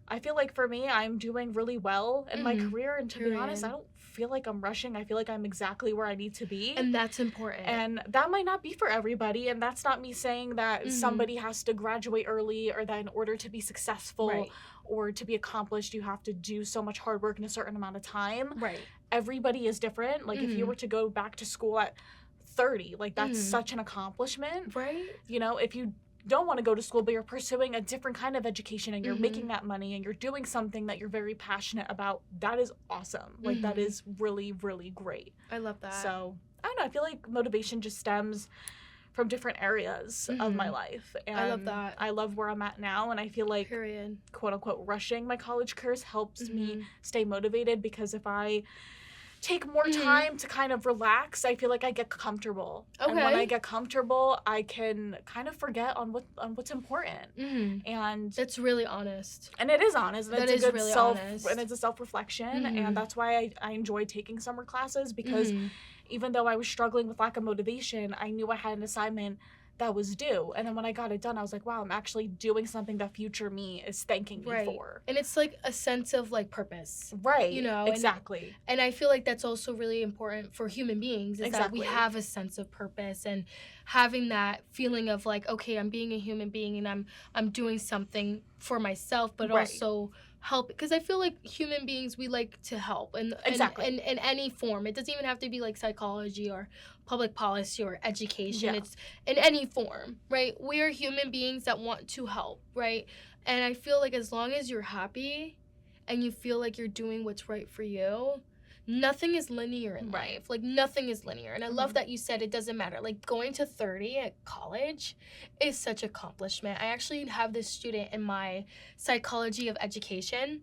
I feel like for me, I'm doing really well in my career. And to be honest, I don't feel like I'm rushing. I feel like I'm exactly where I need to be. And that's important. And that might not be for everybody. And that's not me saying that somebody has to graduate early or that in order to be successful or to be accomplished, you have to do so much hard work in a certain amount of time. Right. Everybody is different. Like if you were to go back to school at 30, like that's such an accomplishment. Right. You know, if you don't want to go to school, but you're pursuing a different kind of education and you're making that money and you're doing something that you're very passionate about, that is awesome. Like that is really, really great. I love that. So I don't know, I feel like motivation just stems from different areas of my life. And I love that. I love where I'm at now, and I feel like quote unquote rushing my college course helps me stay motivated, because if I take more time to kind of relax, I feel like I get comfortable. Okay. And when I get comfortable, I can kind of forget on what's important. And it's really honest. And it is honest. And that it's a good really honest. And it's a self-reflection. And that's why I enjoy taking summer classes, because even though I was struggling with lack of motivation, I knew I had an assignment that was due. And then when I got it done, I was like, wow, I'm actually doing something that future me is thanking me for. And it's like a sense of like purpose. Right. You know? Exactly. And I feel like that's also really important for human beings, is that we have a sense of purpose, and having that feeling of like, okay, I'm being a human being and I'm doing something for myself, but also help, because I feel like human beings, we like to help in any form. It doesn't even have to be like psychology or public policy or education. It's in any form, right? We are human beings that want to help, right? And I feel like as long as you're happy and you feel like you're doing what's right for you, nothing is linear in life. Like, nothing is linear. And I love that you said it doesn't matter. Like, going to 30 at college is such an accomplishment. I actually have this student in my psychology of education,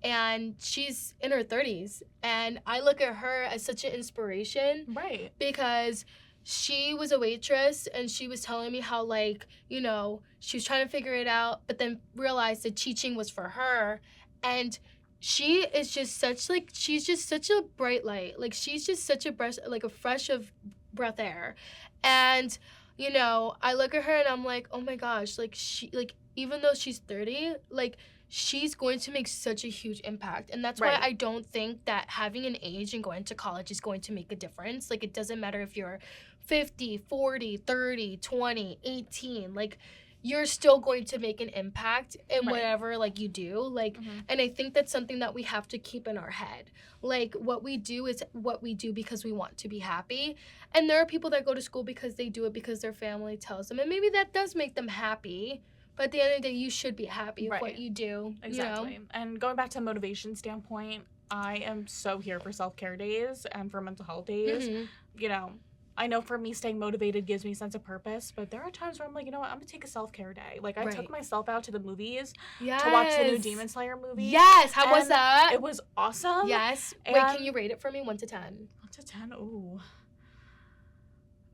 and she's in her 30s. And I look at her as such an inspiration. Right. Because she was a waitress, and she was telling me how, like, you know, she was trying to figure it out, but then realized that teaching was for her. And she is just such, like, she's just such a bright light. Like, she's just such a breath, like a fresh of breath air. And, you know, I look at her and I'm like, oh my gosh, like, she, like, even though she's 30, like, she's going to make such a huge impact. And that's why I don't think that having an age and going to college is going to make a difference. Like, it doesn't matter if you're 50, 40, 30, 20, 18, like, you're still going to make an impact in whatever, like, you do. Like, and I think that's something that we have to keep in our head. Like, what we do is what we do because we want to be happy. And there are people that go to school because they do it because their family tells them. And maybe that does make them happy. But at the end of the day, you should be happy with what you do. Exactly. You know? And going back to a motivation standpoint, I am so here for self-care days and for mental health days. You know, I know for me, staying motivated gives me a sense of purpose, but there are times where I'm like, you know what, I'm going to take a self-care day. Like, I took myself out to the movies to watch the new Demon Slayer movie. Yes, how was that? It was awesome. Yes. Wait, can you rate it for me, 1 to 10? 1 to 10? Ooh.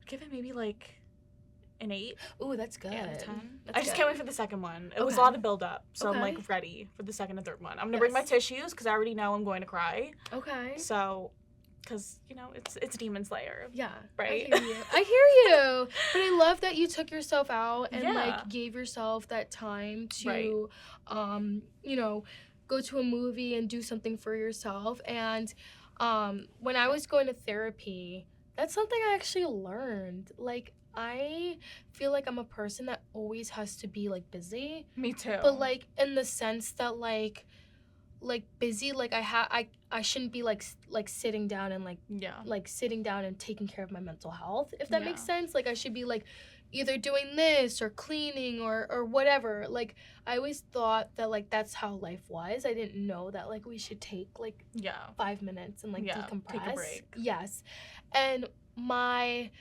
Give it maybe, like, an 8. Ooh, that's good. 8 out of 10. I just can't wait for the second one. It was a lot of build-up, so I'm, like, ready for the second and third one. I'm going to bring my tissues, because I already know I'm going to cry. Okay. So, because, you know, it's Demon Slayer. Yeah. Right? I hear you. But I love that you took yourself out and, like, gave yourself that time to, you know, go to a movie and do something for yourself. And when I was going to therapy, that's something I actually learned. Like, I feel like I'm a person that always has to be, like, busy. Me too. But, like, in the sense that, like busy, like, I shouldn't be, like sitting down and, like, sitting down and taking care of my mental health, if that makes sense. Like, I should be, like, either doing this or cleaning or whatever. Like, I always thought that, like, that's how life was. I didn't know that, like, we should take, like, 5 minutes and, like, decompress. Take a break. Yes. And my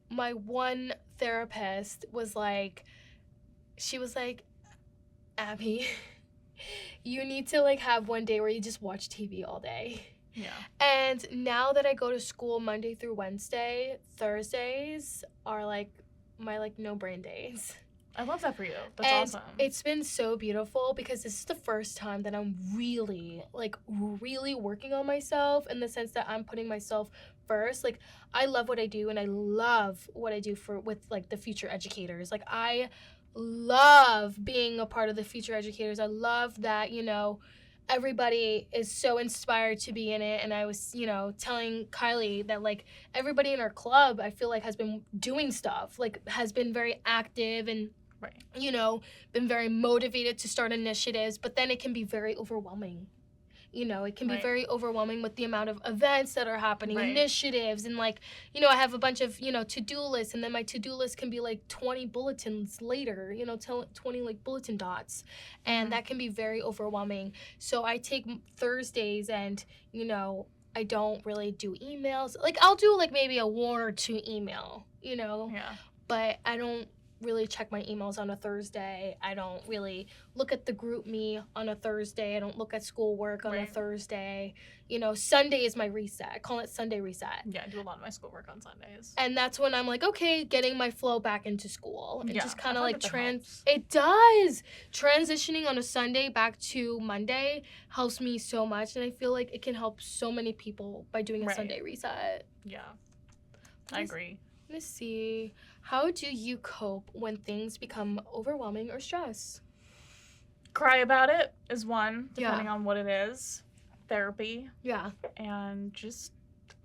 one therapist was like, she was like, Abby, you need to, like, have one day where you just watch TV all day. Yeah. And now that I go to school Monday through Wednesday, Thursdays are, like, my, like, no brain days. I love that for you. That's awesome. It's been so beautiful because this is the first time that I'm really, like, really working on myself, in the sense that I'm putting myself first. Like, I love what I do, and I love what I do with, like, the future educators. Like, I love being a part of the future educators. I love that, you know, everybody is so inspired to be in it. And I was, you know, telling Kylie that, like, everybody in our club, I feel like, has been doing stuff, like, has been very active and, you know, been very motivated to start initiatives. But then it can be very overwhelming. You know, it can be very overwhelming with the amount of events that are happening, initiatives, and, like, you know, I have a bunch of, you know, to-do lists, and then my to-do list can be, like, 20 bulletins later, you know, 20, like, bulletin dots, and that can be very overwhelming. So I take Thursdays and, you know, I don't really do emails. Like, I'll do, like, maybe a 1 or 2 email, you know, but I don't really check my emails on a Thursday. I don't really look at the group me on a Thursday. I don't look at schoolwork on a Thursday. You know, Sunday is my reset. I call it Sunday reset. Yeah, I do a lot of my schoolwork on Sundays. And that's when I'm like, okay, getting my flow back into school. And just kind of like it does. Transitioning on a Sunday back to Monday helps me so much. And I feel like it can help so many people by doing a Sunday reset. Yeah, I agree. Let's see. How do you cope when things become overwhelming or stress? Cry about it is one, depending on what it is. Therapy. Yeah. And just,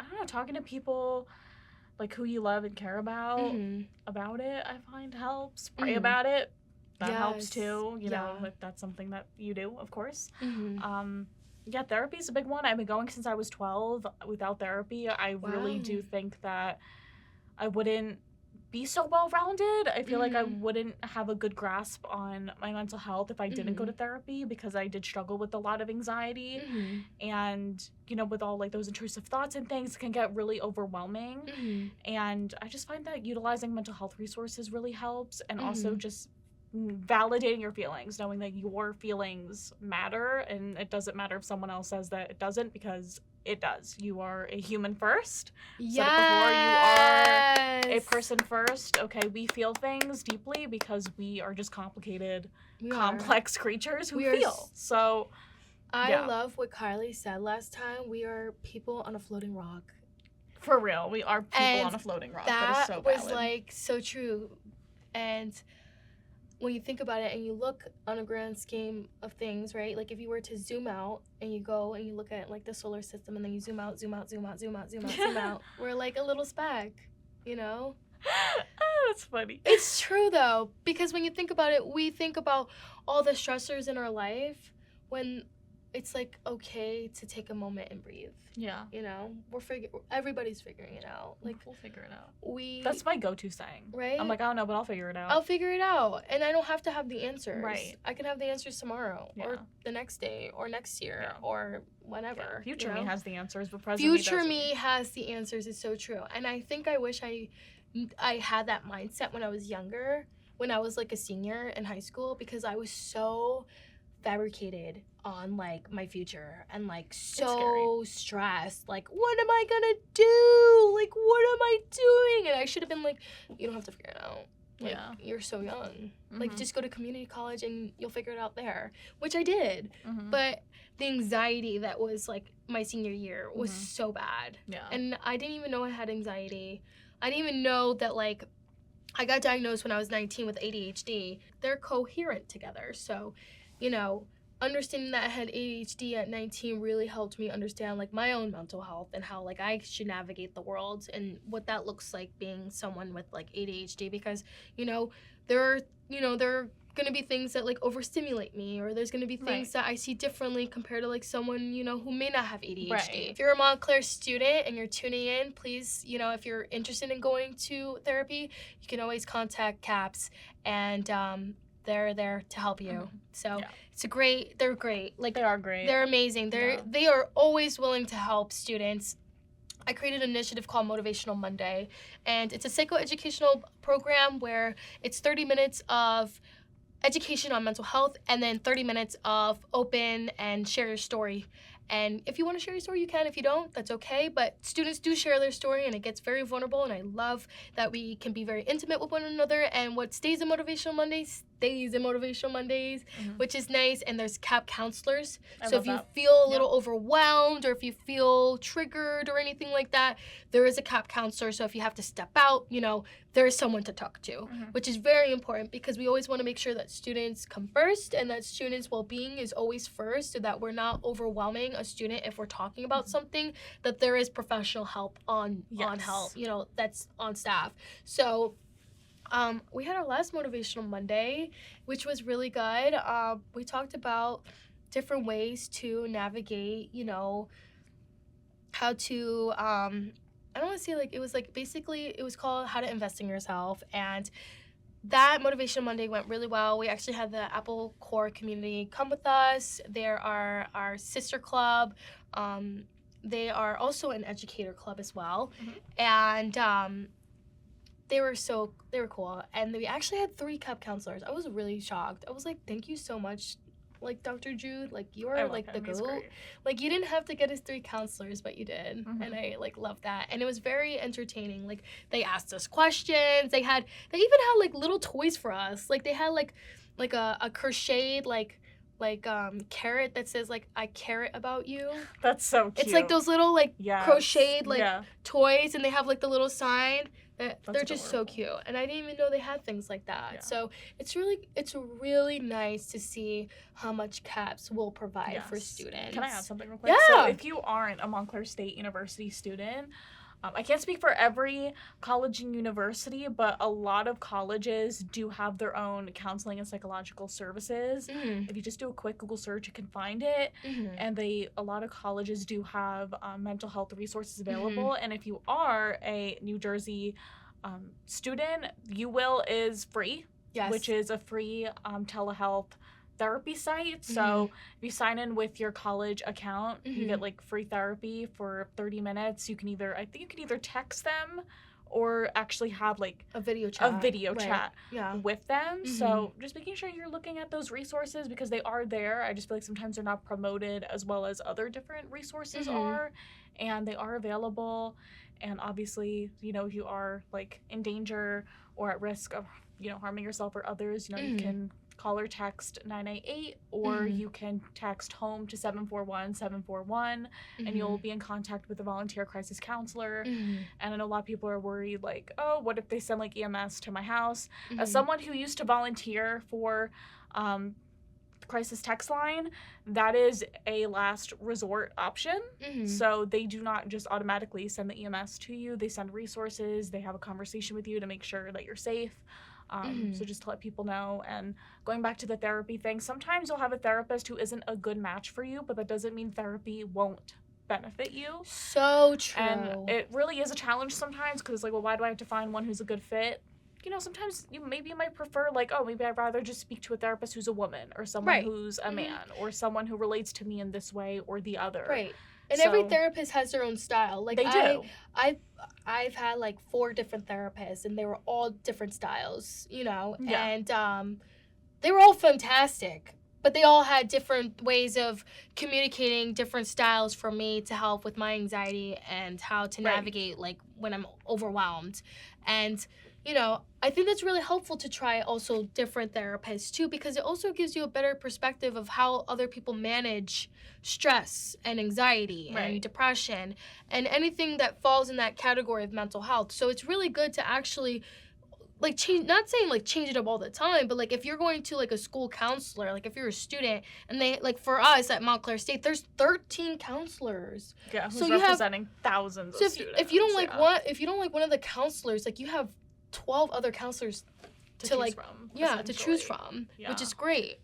I don't know, talking to people, like, who you love and care about it, I find helps. Pray about it. That helps too. You know, like, that's something that you do, of course. Yeah, therapy is a big one. I've been going since I was 12. Without therapy, I really do think that I wouldn't be so well-rounded. I feel like I wouldn't have a good grasp on my mental health if I didn't go to therapy, because I did struggle with a lot of anxiety. And, you know, with all, like, those intrusive thoughts and things, it can get really overwhelming. And I just find that utilizing mental health resources really helps, and also just validating your feelings, knowing that your feelings matter, and it doesn't matter if someone else says that it doesn't, because it does. You are a human first. Before, you are a person first. Okay, we feel things deeply because we are just complicated, complex creatures who feel. So I love what Kylie said last time. We are people on a floating rock. For real, we are people on a floating rock. That is so valid. Was, like, so true. And when you think about it and you look on a grand scheme of things, right? Like, if you were to zoom out and you go and you look at, like, the solar system, and then you zoom out, we're like a little speck, you know? That's funny. It's true, though, because when you think about it, we think about all the stressors in our life when it's, like, okay to take a moment and breathe. Yeah. You know? Everybody's figuring it out. Like, we'll figure it out. That's my go-to saying. Right? I'm like, I don't know, but I'll figure it out. I'll figure it out. And I don't have to have the answers. Right. I can have the answers tomorrow, or the next day, or next year, or whenever. Future me has the answers, but present me doesn't. Future me has the answers is so true. And I think I wish I had that mindset when I was younger, when I was, like, a senior in high school, because I was so fabricated on, like, my future, and, like, so stressed. Like, what am I gonna do? Like, what am I doing? And I should have been like, you don't have to figure it out. Like, you're so young. Like, just go to community college and you'll figure it out there, which I did. But the anxiety that was, like, my senior year was so bad. And I didn't even know I had anxiety. I didn't even know that, like, I got diagnosed when I was 19 with ADHD. They're coherent together. So, you know, understanding that I had ADHD at 19 really helped me understand like my own mental health and how like I should navigate the world and what that looks like being someone with like ADHD, because there are going to be things that like overstimulate me, or there's going to be things that I see differently compared to like someone who may not have ADHD. Right. If you're a Montclair student and you're tuning in, please, if you're interested in going to therapy, you can always contact CAPS, and they're there to help you. Mm-hmm. So they're great. Like, they are great. They're amazing. They are always willing to help students. I created an initiative called Motivational Monday, and it's a psychoeducational program where it's 30 minutes of education on mental health and then 30 minutes of open and share your story. And if you want to share your story, you can. If you don't, that's okay. But students do share their story, and it gets very vulnerable. And I love that we can be very intimate with one another. And what stays in Motivational Mondays stays in Motivational Mondays, which is nice. And there's CAP counselors. So if you feel a little overwhelmed, or if you feel triggered or anything like that, there is a CAP counselor. So if you have to step out, there is someone to talk to, which is very important, because we always want to make sure that students come first and that students' well-being is always first, so that we're not overwhelming a student if we're talking about something, that there is professional help on help, that's on staff. So we had our last Motivational Monday, which was really good. We talked about different ways to navigate, how to, I don't want to say like, it was like, basically it was called How to Invest in Yourself. And that Motivational Monday went really well. We actually had the Apple Core community come with us. They are our sister club. They are also an educator club as well. And they were cool. And we actually had 3 CAP counselors. I was really shocked. I was like, thank you so much, like, Dr. Jude. Like, you are like the GOAT. Like, you didn't have to get us 3 counselors, but you did. And I like love that. And it was very entertaining. Like, they asked us questions. They even had like little toys for us. Like, they had like a crocheted carrot that says like, I care about you. That's so cute. It's like those little like crocheted toys, and they have like the little sign. They're just so cute, and I didn't even know they had things like that. So it's really nice to see how much CAPS will provide for students. Can I add something real quick? Yeah. So if you aren't a Montclair State University student, I can't speak for every college and university, but a lot of colleges do have their own counseling and psychological services. If you just do a quick Google search, you can find it. And a lot of colleges do have mental health resources available. And if you are a New Jersey student, UWill is free, which is a free telehealth therapy site. So if you sign in with your college account, you get like free therapy for 30 minutes. You can either text them or actually have like a video chat with them. So just making sure you're looking at those resources, because they are there. I just feel like sometimes they're not promoted as well as other different resources are, and they are available. And obviously, if you are like in danger or at risk of harming yourself or others, you can call or text 988, or you can text home to 741-741, and you'll be in contact with a volunteer crisis counselor. And I know a lot of people are worried, like, oh, what if they send like EMS to my house? As someone who used to volunteer for crisis text line, that is a last resort option. So they do not just automatically send the EMS to you. They send resources. They have a conversation with you to make sure that you're safe. So just to let people know. And going back to the therapy thing, sometimes you'll have a therapist who isn't a good match for you, but that doesn't mean therapy won't benefit you. So true. And it really is a challenge sometimes, because it's like, well, why do I have to find one who's a good fit? Sometimes you might prefer like, oh, maybe I'd rather just speak to a therapist who's a woman, or someone who's a man, or someone who relates to me in this way or the other. Right. And every therapist has their own style. Like, they do. I've had like 4 different therapists, and they were all different styles, and they were all fantastic, but they all had different ways of communicating, different styles for me to help with my anxiety and how to navigate like when I'm overwhelmed. And I think that's really helpful to try also different therapists too, because it also gives you a better perspective of how other people manage stress and anxiety and depression and anything that falls in that category of mental health. So it's really good to actually like not saying like change it up all the time, but like if you're going to like a school counselor, like if you're a student and they like for us at Montclair State, there's 13 counselors. Yeah, who's so you representing thousands of students. If you don't like one of the counselors, like you have 12 other counselors to choose from, which is great.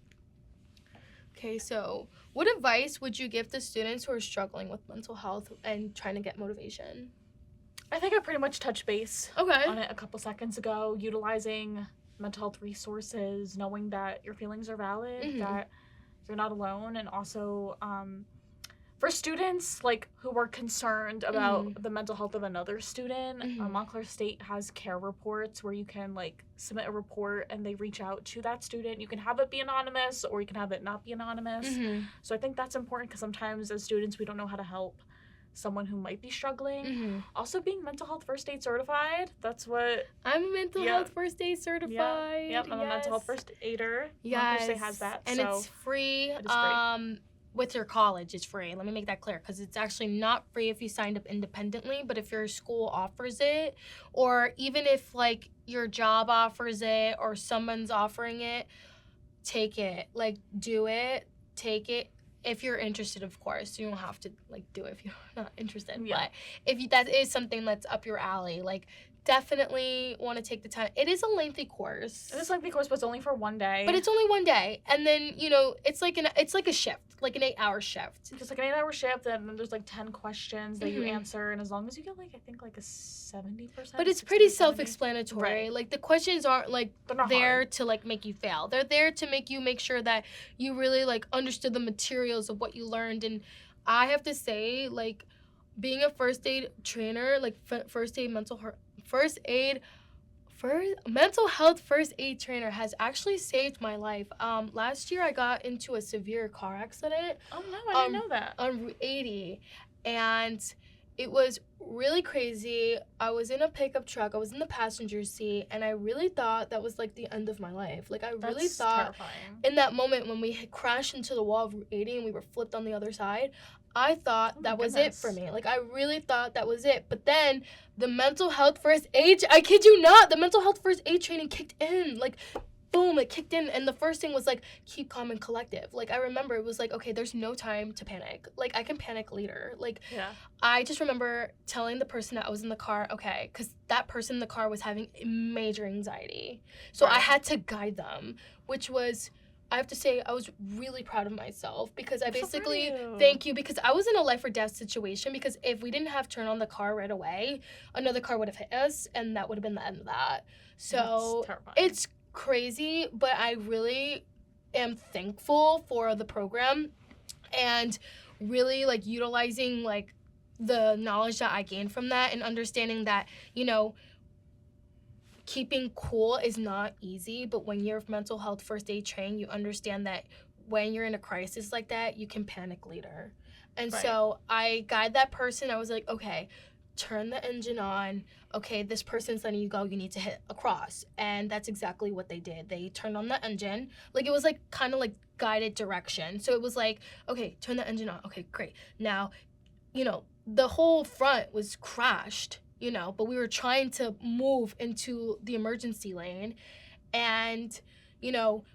Okay, so what advice would you give to students who are struggling with mental health and trying to get motivation? I think I pretty much touched base on it a couple seconds ago, utilizing mental health resources, knowing that your feelings are valid, that you're not alone, and also for students like who are concerned about the mental health of another student, Montclair State has care reports where you can like submit a report and they reach out to that student. You can have it be anonymous or you can have it not be anonymous. So I think that's important because sometimes as students we don't know how to help someone who might be struggling. Also being mental health first aid certified. That's what I'm a mental health first aid certified. Yep, I'm a mental health first aider. Yes. Montclair State has that. And it's free. It is free. With your college, it's free. Let me make that clear because it's actually not free if you signed up independently, but if your school offers it, or even if like your job offers it or someone's offering it, take it. Like do it, take it. If you're interested, of course, you don't have to like do it if you're not interested. But if that is something that's up your alley, like definitely want to take the time. It is a lengthy course. It is a lengthy course, but it's only for one day. But it's only one day, and then it's like a shift, like an 8-hour shift. Just like an 8-hour shift, and then there's like 10 questions that you answer, and as long as you get like I think like a 70%. But it's pretty self-explanatory. Right. Like the questions aren't like there hard to like make you fail. They're there to make sure that you really like understood the materials of what you learned. And I have to say, like being a first aid trainer, like mental health first aid trainer has actually saved my life. Last year I got into a severe car accident. Oh no, I didn't know that. On Route 80, and it was really crazy. I was in a pickup truck. I was in the passenger seat, and I really thought that was like the end of my life. Like I really thought terrifying. In that moment when we had crashed into the wall of Route 80 and we were flipped on the other side, I thought that was it for me. Like I really thought that was it. But then the mental health first aid, I kid you not, the mental health first aid training kicked in. Like boom, it kicked in, and the first thing was like keep calm and collective. Like I remember it was like, okay, there's no time to panic. Like I can panic later. Like I just remember telling the person that I was in the car, okay, because that person in the car was having major anxiety, so I had to guide them, which was, I have to say, I was really proud of myself because I basically, thank you, because I was in a life or death situation, because if we didn't have turn on the car right away, another car would have hit us, and that would have been the end of that. So it's crazy, but I really am thankful for the program and really like utilizing like the knowledge that I gained from that and understanding that, keeping cool is not easy, but when you're mental health first aid trained, you understand that when you're in a crisis like that, you can panic later. And so I guide that person. I was like, okay, turn the engine on. Okay, this person's letting you go. You need to hit across. And that's exactly what they did. They turned on the engine. Like, it was like kind of like guided direction. So it was like, okay, turn the engine on. Okay, great. Now, the whole front was crashed, but we were trying to move into the emergency lane. And,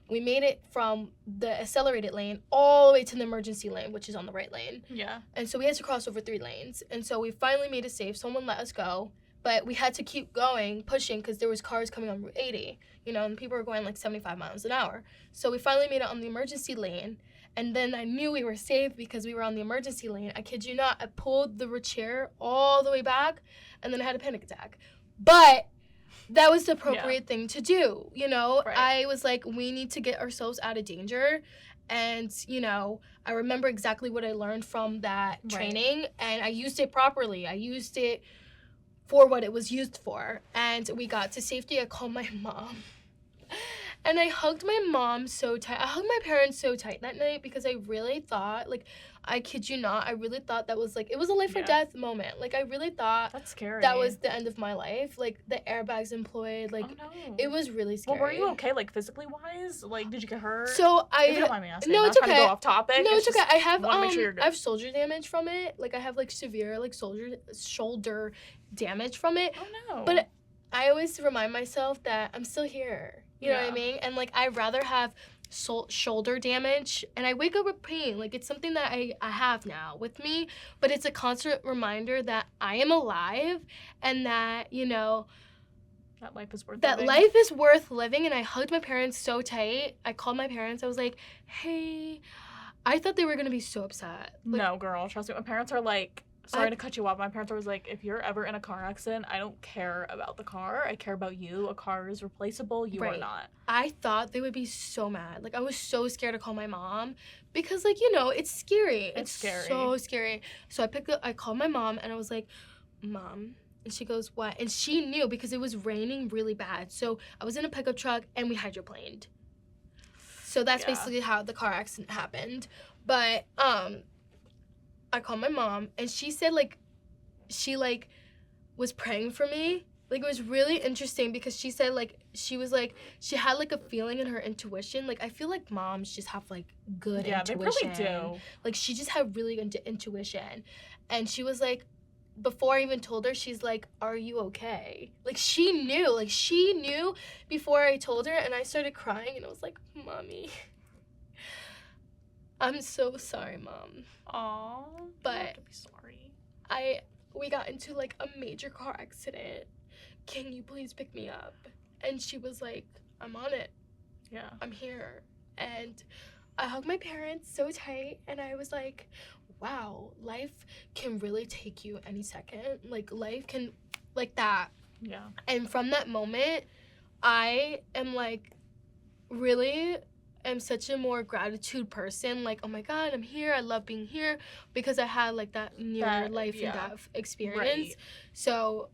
we made it from the accelerated lane all the way to the emergency lane, which is on the right lane. Yeah. And so we had to cross over 3 lanes. And so we finally made it safe. Someone let us go. But we had to keep going, pushing, because there was cars coming on Route 80, and people were going like 75 miles an hour. So we finally made it on the emergency lane. And then I knew we were safe because we were on the emergency lane. I kid you not, I pulled the chair all the way back, and then I had a panic attack. But that was the appropriate thing to do, I was like, we need to get ourselves out of danger. And, I remember exactly what I learned from that training, and I used it properly. I used it for what it was used for. And we got to safety. I called my mom. And I hugged my mom so tight. I hugged my parents so tight that night because I really thought, like, I kid you not, I really thought that was, like, it was a life or death moment. Like, I really thought that's scary. That was the end of my life. Like, the airbags employed. Like, it was really scary. Well, were you okay, like, physically wise? Like, did you get hurt? So if you don't mind me asking. No, I'm it's okay. Not trying to go off topic. No, it's okay. I have, make sure you're good. I have shoulder damage from it. Like, I have, like, severe, like, shoulder damage from it. Oh, no. But I always remind myself that I'm still here. You know what I mean? And, like, I'd rather have shoulder damage, and I wake up with pain. Like, it's something that I have now with me, but it's a constant reminder that I am alive and that, you know, that life is worth that living. life is worth living. And I hugged my parents so tight. I called my parents. I was like, hey, I thought they were going to be so upset. Like, no, girl, trust me. My parents are like, sorry to cut you off. My parents are always like, if you're ever in a car accident, I don't care about the car. I care about you. A car is replaceable. You are not. I thought they would be so mad. Like, I was so scared to call my mom because, like, you know, it's scary. It's scary. So scary. So I called my mom, and I was like, Mom. And she goes, what? And she knew because it was raining really bad. So I was in a pickup truck, and we hydroplaned. So that's basically how the car accident happened. But, I called my mom, and she said, like, she, like, was praying for me. Like, it was really interesting because she said, like, she was, like, she had, like, a feeling in her intuition. Like, I feel like moms just have, like, good intuition. Yeah, they really do. Like, she just had really good intuition. And she was, like, before I even told her, she's like, are you okay? Like, she knew. Like, she knew before I told her, and I started crying, and I was like, Mommy, I'm so sorry, Mom. Aw, but you have to be sorry. We got into, like, a major car accident. Can you please pick me up? And she was like, I'm on it. Yeah. I'm here. And I hugged my parents so tight, and I was like, wow, life can really take you any second. Like, life can, like that. Yeah. And from that moment, I am, like, really am such a more gratitude person. Like, oh my God, I'm here. I love being here because I had, like, that near life and death experience. Right. So,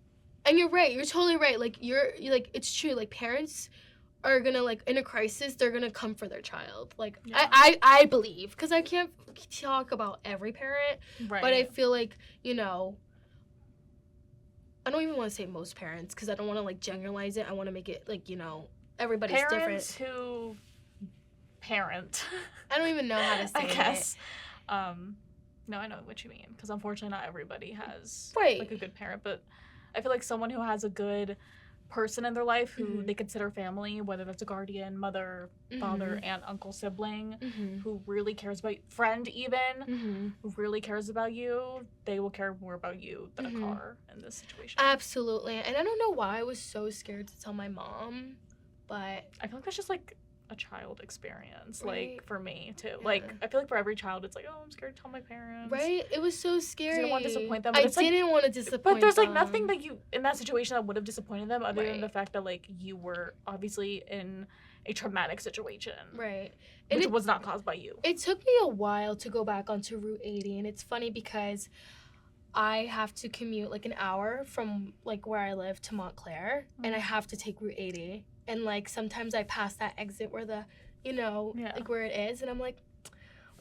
and you're right. You're totally right. Like, you're like, it's true. Like, parents are gonna, like, in a crisis, they're gonna come for their child. Like, I believe, because I can't talk about every parent, but I feel like, you know, I don't even want to say most parents because I don't want to, like, generalize it. I want to make it, like, you know, everybody's parents different. Who parent. I don't even know how to say I guess. No, I know what you mean, because unfortunately not everybody has like a good parent, but I feel like someone who has a good person in their life who they consider family, whether that's a guardian, mother, father, aunt, uncle, sibling, who really cares about you, friend even, who really cares about you, they will care more about you than a car in this situation. Absolutely. And I don't know why I was so scared to tell my mom, but I feel like that's just, like, a child experience, like, for me too. Like, I feel like for every child it's like, oh, I'm scared to tell my parents, right? It was so scary. I didn't want to disappoint them, but I didn't want to disappoint them, but there's like nothing that you in that situation that would have disappointed them other than the fact that, like, you were obviously in a traumatic situation, right, which was not caused by you. It took me a while to go back onto Route 80, and it's funny because I have to commute, like, an hour from, like, where I live to Montclair, and I have to take Route 80. And, like, sometimes I pass that exit where the, you know, like, where it is. And I'm like,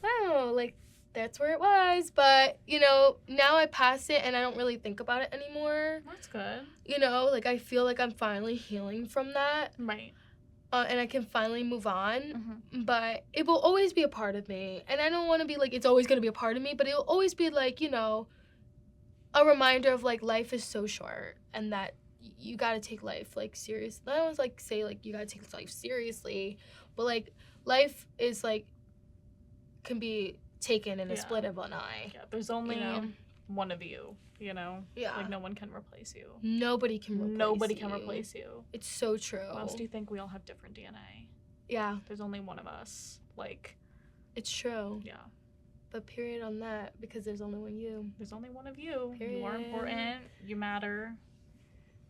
wow, like, that's where it was. But, you know, now I pass it and I don't really think about it anymore. That's good. You know, like, I feel like I'm finally healing from that. Right. And I can finally move on. But it will always be a part of me. And I don't want to be, like, it's always going to be a part of me. But it will always be, like, you know, a reminder of, like, life is so short. And that you gotta take life, like, serious. I don't always, like, say, like, you gotta take life seriously, but, like, life is, like, can be taken in a split of an eye. Yeah, there's only one of you, you know? Yeah. Like, no one can replace you. Nobody can replace you. It's so true. Why else do you think we all have different DNA? Yeah. There's only one of us. Like, it's true. Yeah. But period on that, because there's only one you. There's only one of you. Period. You are important. You matter.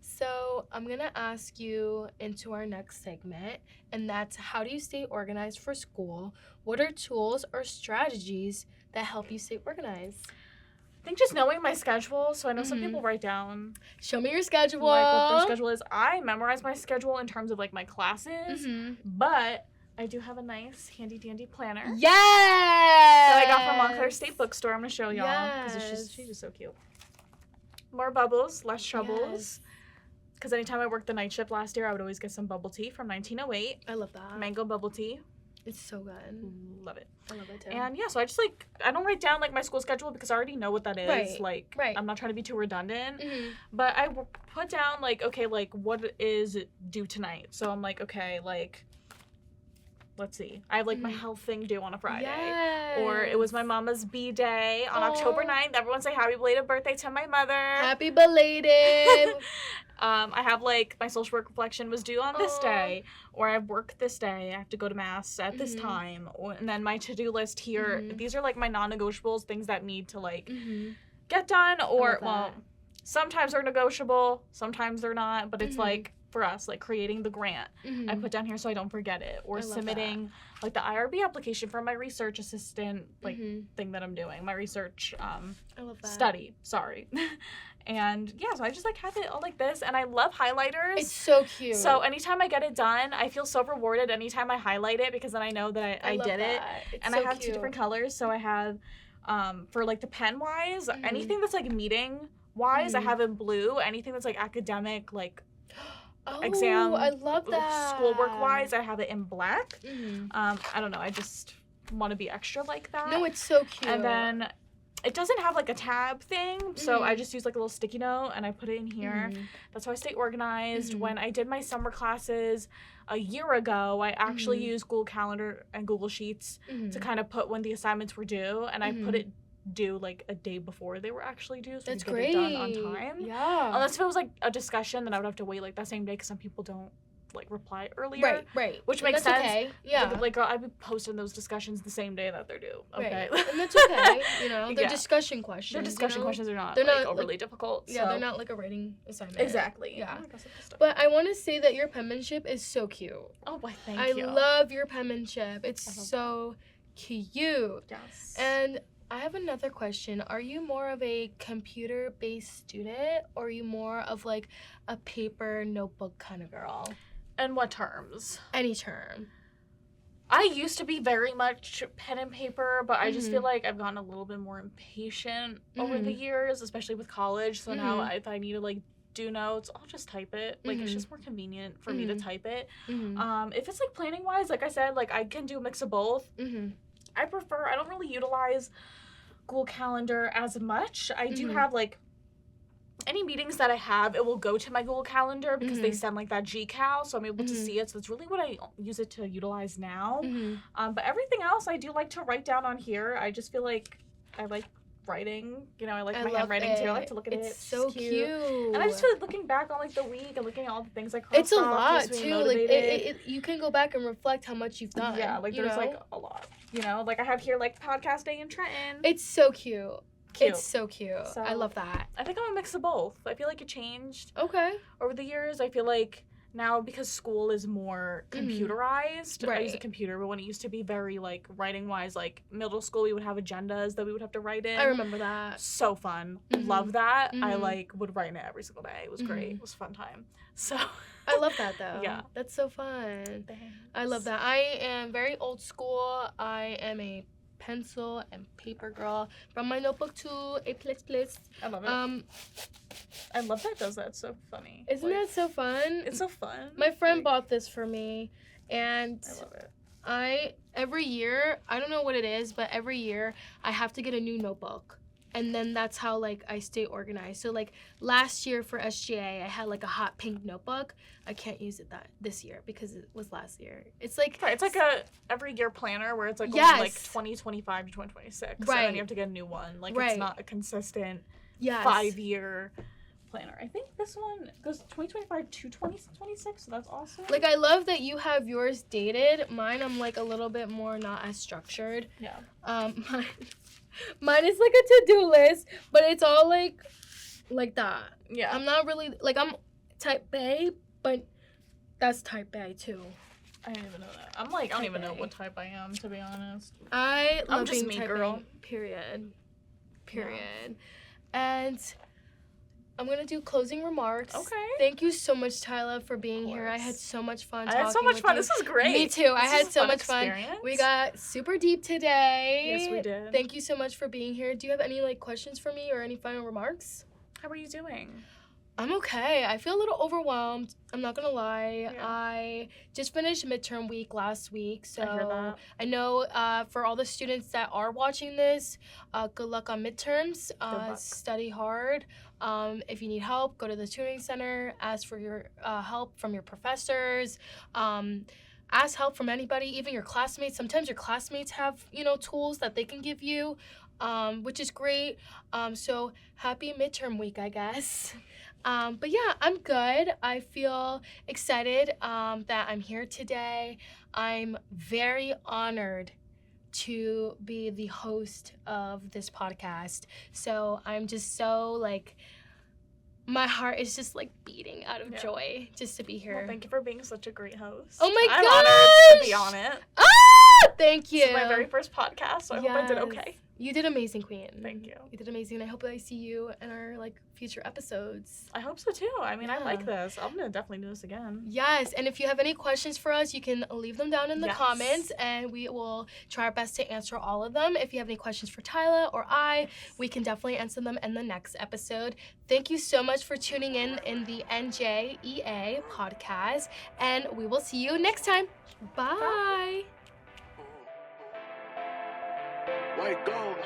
So I'm going to ask you into our next segment, and that's, how do you stay organized for school? What are tools or strategies that help you stay organized? I think just knowing my schedule. So I know some people write down. Show me your schedule. Like, what their schedule is. I memorize my schedule in terms of, like, my classes, but I do have a nice handy-dandy planner. Yes! That I got from Montclair State Bookstore. I'm going to show y'all, because she's just so cute. More bubbles, less troubles. Because anytime I worked the night shift last year, I would always get some bubble tea from 1908. I love that. Mango bubble tea. It's so good. Love it. I love it too. And yeah, so I just like, I don't write down like my school schedule because I already know what that is. Right. Like, Right. I'm not trying to be too redundant. Mm-hmm. But I put down like, okay, like what is due tonight? So I'm like, okay, like, let's see. I have like my health thing due on a Friday. Yes. Or it was my mama's B-day on October 9th. Everyone say happy belated birthday to my mother. Happy belated. I have like my social work reflection was due on this day, or I have work this day. I have to go to mass at this time, and then my to-do list here. These are like my non-negotiables, things that need to like get done. Or well, sometimes they're negotiable, sometimes they're not. But it's like for us, like creating the grant, I put down here so I don't forget it, or submitting like the IRB application for my research assistant like thing that I'm doing, my research I love that. study. Sorry. And yeah, so I just like have it all like this, and I love highlighters. It's so cute. So anytime I get it done, I feel so rewarded anytime I highlight it, because then I know that I did it. And I have 2 different colors. So I have for like the pen wise, anything that's like meeting wise, I have in blue. Anything that's like academic, like exam, I love that. Schoolwork wise, I have it in black. I don't know, I just want to be extra like that. No, it's so cute. And then it doesn't have like a tab thing, so I just use like a little sticky note and I put it in here. That's how I stay organized. When I did my summer classes a year ago, I actually used Google Calendar and Google Sheets to kind of put when the assignments were due, and I put it due like a day before they were actually due, so That's we could get it done on time. Yeah. Unless if it was like a discussion, then I would have to wait like that same day, because some people don't like reply earlier. Right. Which makes sense. Okay. Yeah. Like girl, I'd be posting those discussions the same day that they're due. Okay. Right. And that's okay. You know, they're Yeah. discussion questions. Their discussion questions are not They're like not, overly difficult. Yeah, so. they're not like a writing assignment. Exactly. Yeah. Oh my gosh, that's stuff. But I want to say that your penmanship is so cute. Oh, why thank I you. love your penmanship. It's love so cute. Yes. And I have another question. Are you more of a computer-based student, or are you more of like a paper notebook kind of girl? In what terms? Any term. I used to be very much pen and paper, but I just feel like I've gotten a little bit more impatient over the years, especially with college. So now if I need to like do notes, I'll just type it. Like it's just more convenient for me to type it. If it's like planning wise, like I said, like I can do a mix of both. I don't really utilize Google Calendar as much. I do have like any meetings that I have, it will go to my Google Calendar because they send like that GCal, so I'm able to see it. So it's really what I use it to utilize now. But everything else I do like to write down on here. I just feel like I like writing. You know, I like my handwriting too. I like to look at it. It's so cute. And I just feel like looking back on like the week and looking at all the things I crossed It's a off, lot makes me too. Like motivated. you can go back and reflect how much you've done. Yeah, like there's like a lot. You know, like I have here like podcast day in Trenton. It's so cute. Cute. It's so cute. So, I love that. I think I'm a mix of both. I feel like it changed Okay. over the years. I feel like now, because school is more computerized, I use a Right. computer, but when it used to be very like writing wise, like middle school, we would have agendas that we would have to write in. I remember that. So fun. Love that. I like would write in it every single day. It was great. It was a fun time. So I love that though. Yeah. That's so fun. I love that. I am very old school. I am a pencil and paper girl. From my notebook to a place. I love it. I love that it does that. It's so funny. Isn't Like, that so fun? It's so fun. My friend Like, bought this for me, and I love it. every year, I don't know what it is, but every year I have to get a new notebook. And then that's how like I stay organized. So like last year for SJA, I had like a hot pink notebook. I can't use it this year because it was last year. It's like Right, it's like a every year planner where it's like Yes. only like 2025 to 2026. And Right. then you have to get a new one. Like Right. it's not a consistent yes. 5-year planner. I think this one goes 2025 to 2026, so that's awesome. Like I love that you have yours dated. Mine I'm like a little bit more not as structured. Yeah. Mine is like a to-do list, but it's all like that. Yeah. I'm not really like I'm type A, but that's type A too. I didn't even know that. I'm like, I don't Type even know A. what type I am, to be honest. I love I'm just being me, type girl. A, period. And I'm gonna do closing remarks. Okay. Thank you so much, Tyla, for being here. I had so much fun I talking had so much with fun. you. This was great. Me too. I This had was a so much fun. experience. We got super deep today. Yes, we did. Thank you so much for being here. Do you have any like questions for me or any final remarks? How are you doing? I'm okay. I feel a little overwhelmed. I'm not gonna lie. Yeah. I just finished midterm week last week, so I hear that. I know for all the students that are watching this, good luck on midterms. luck. Study hard. If you need help, go to the tutoring center. Ask for your help from your professors. Ask help from anybody, even your classmates. Sometimes your classmates have, tools that they can give you, which is great. So happy midterm week, I guess. But yeah, I'm good. I feel excited that I'm here today. I'm very honored to be the host of this podcast. So I'm just so my heart is just beating out of joy just to be here. Well, thank you for being such a great host. Oh my I'm gosh! honored to be on it. Thank you. This is my very first podcast, so I hope I did okay. You did amazing, Queen. Thank you. You did amazing, and I hope that I see you in our future episodes. I hope so too. I mean, Yeah. I like this. I'm gonna definitely do this again. Yes, and if you have any questions for us, you can leave them down in the Yes. comments, and we will try our best to answer all of them. If you have any questions for Tyla or I, we can definitely answer them in the next episode. Thank you so much for tuning in the NJEA podcast, and we will see you next time. Bye. White gold.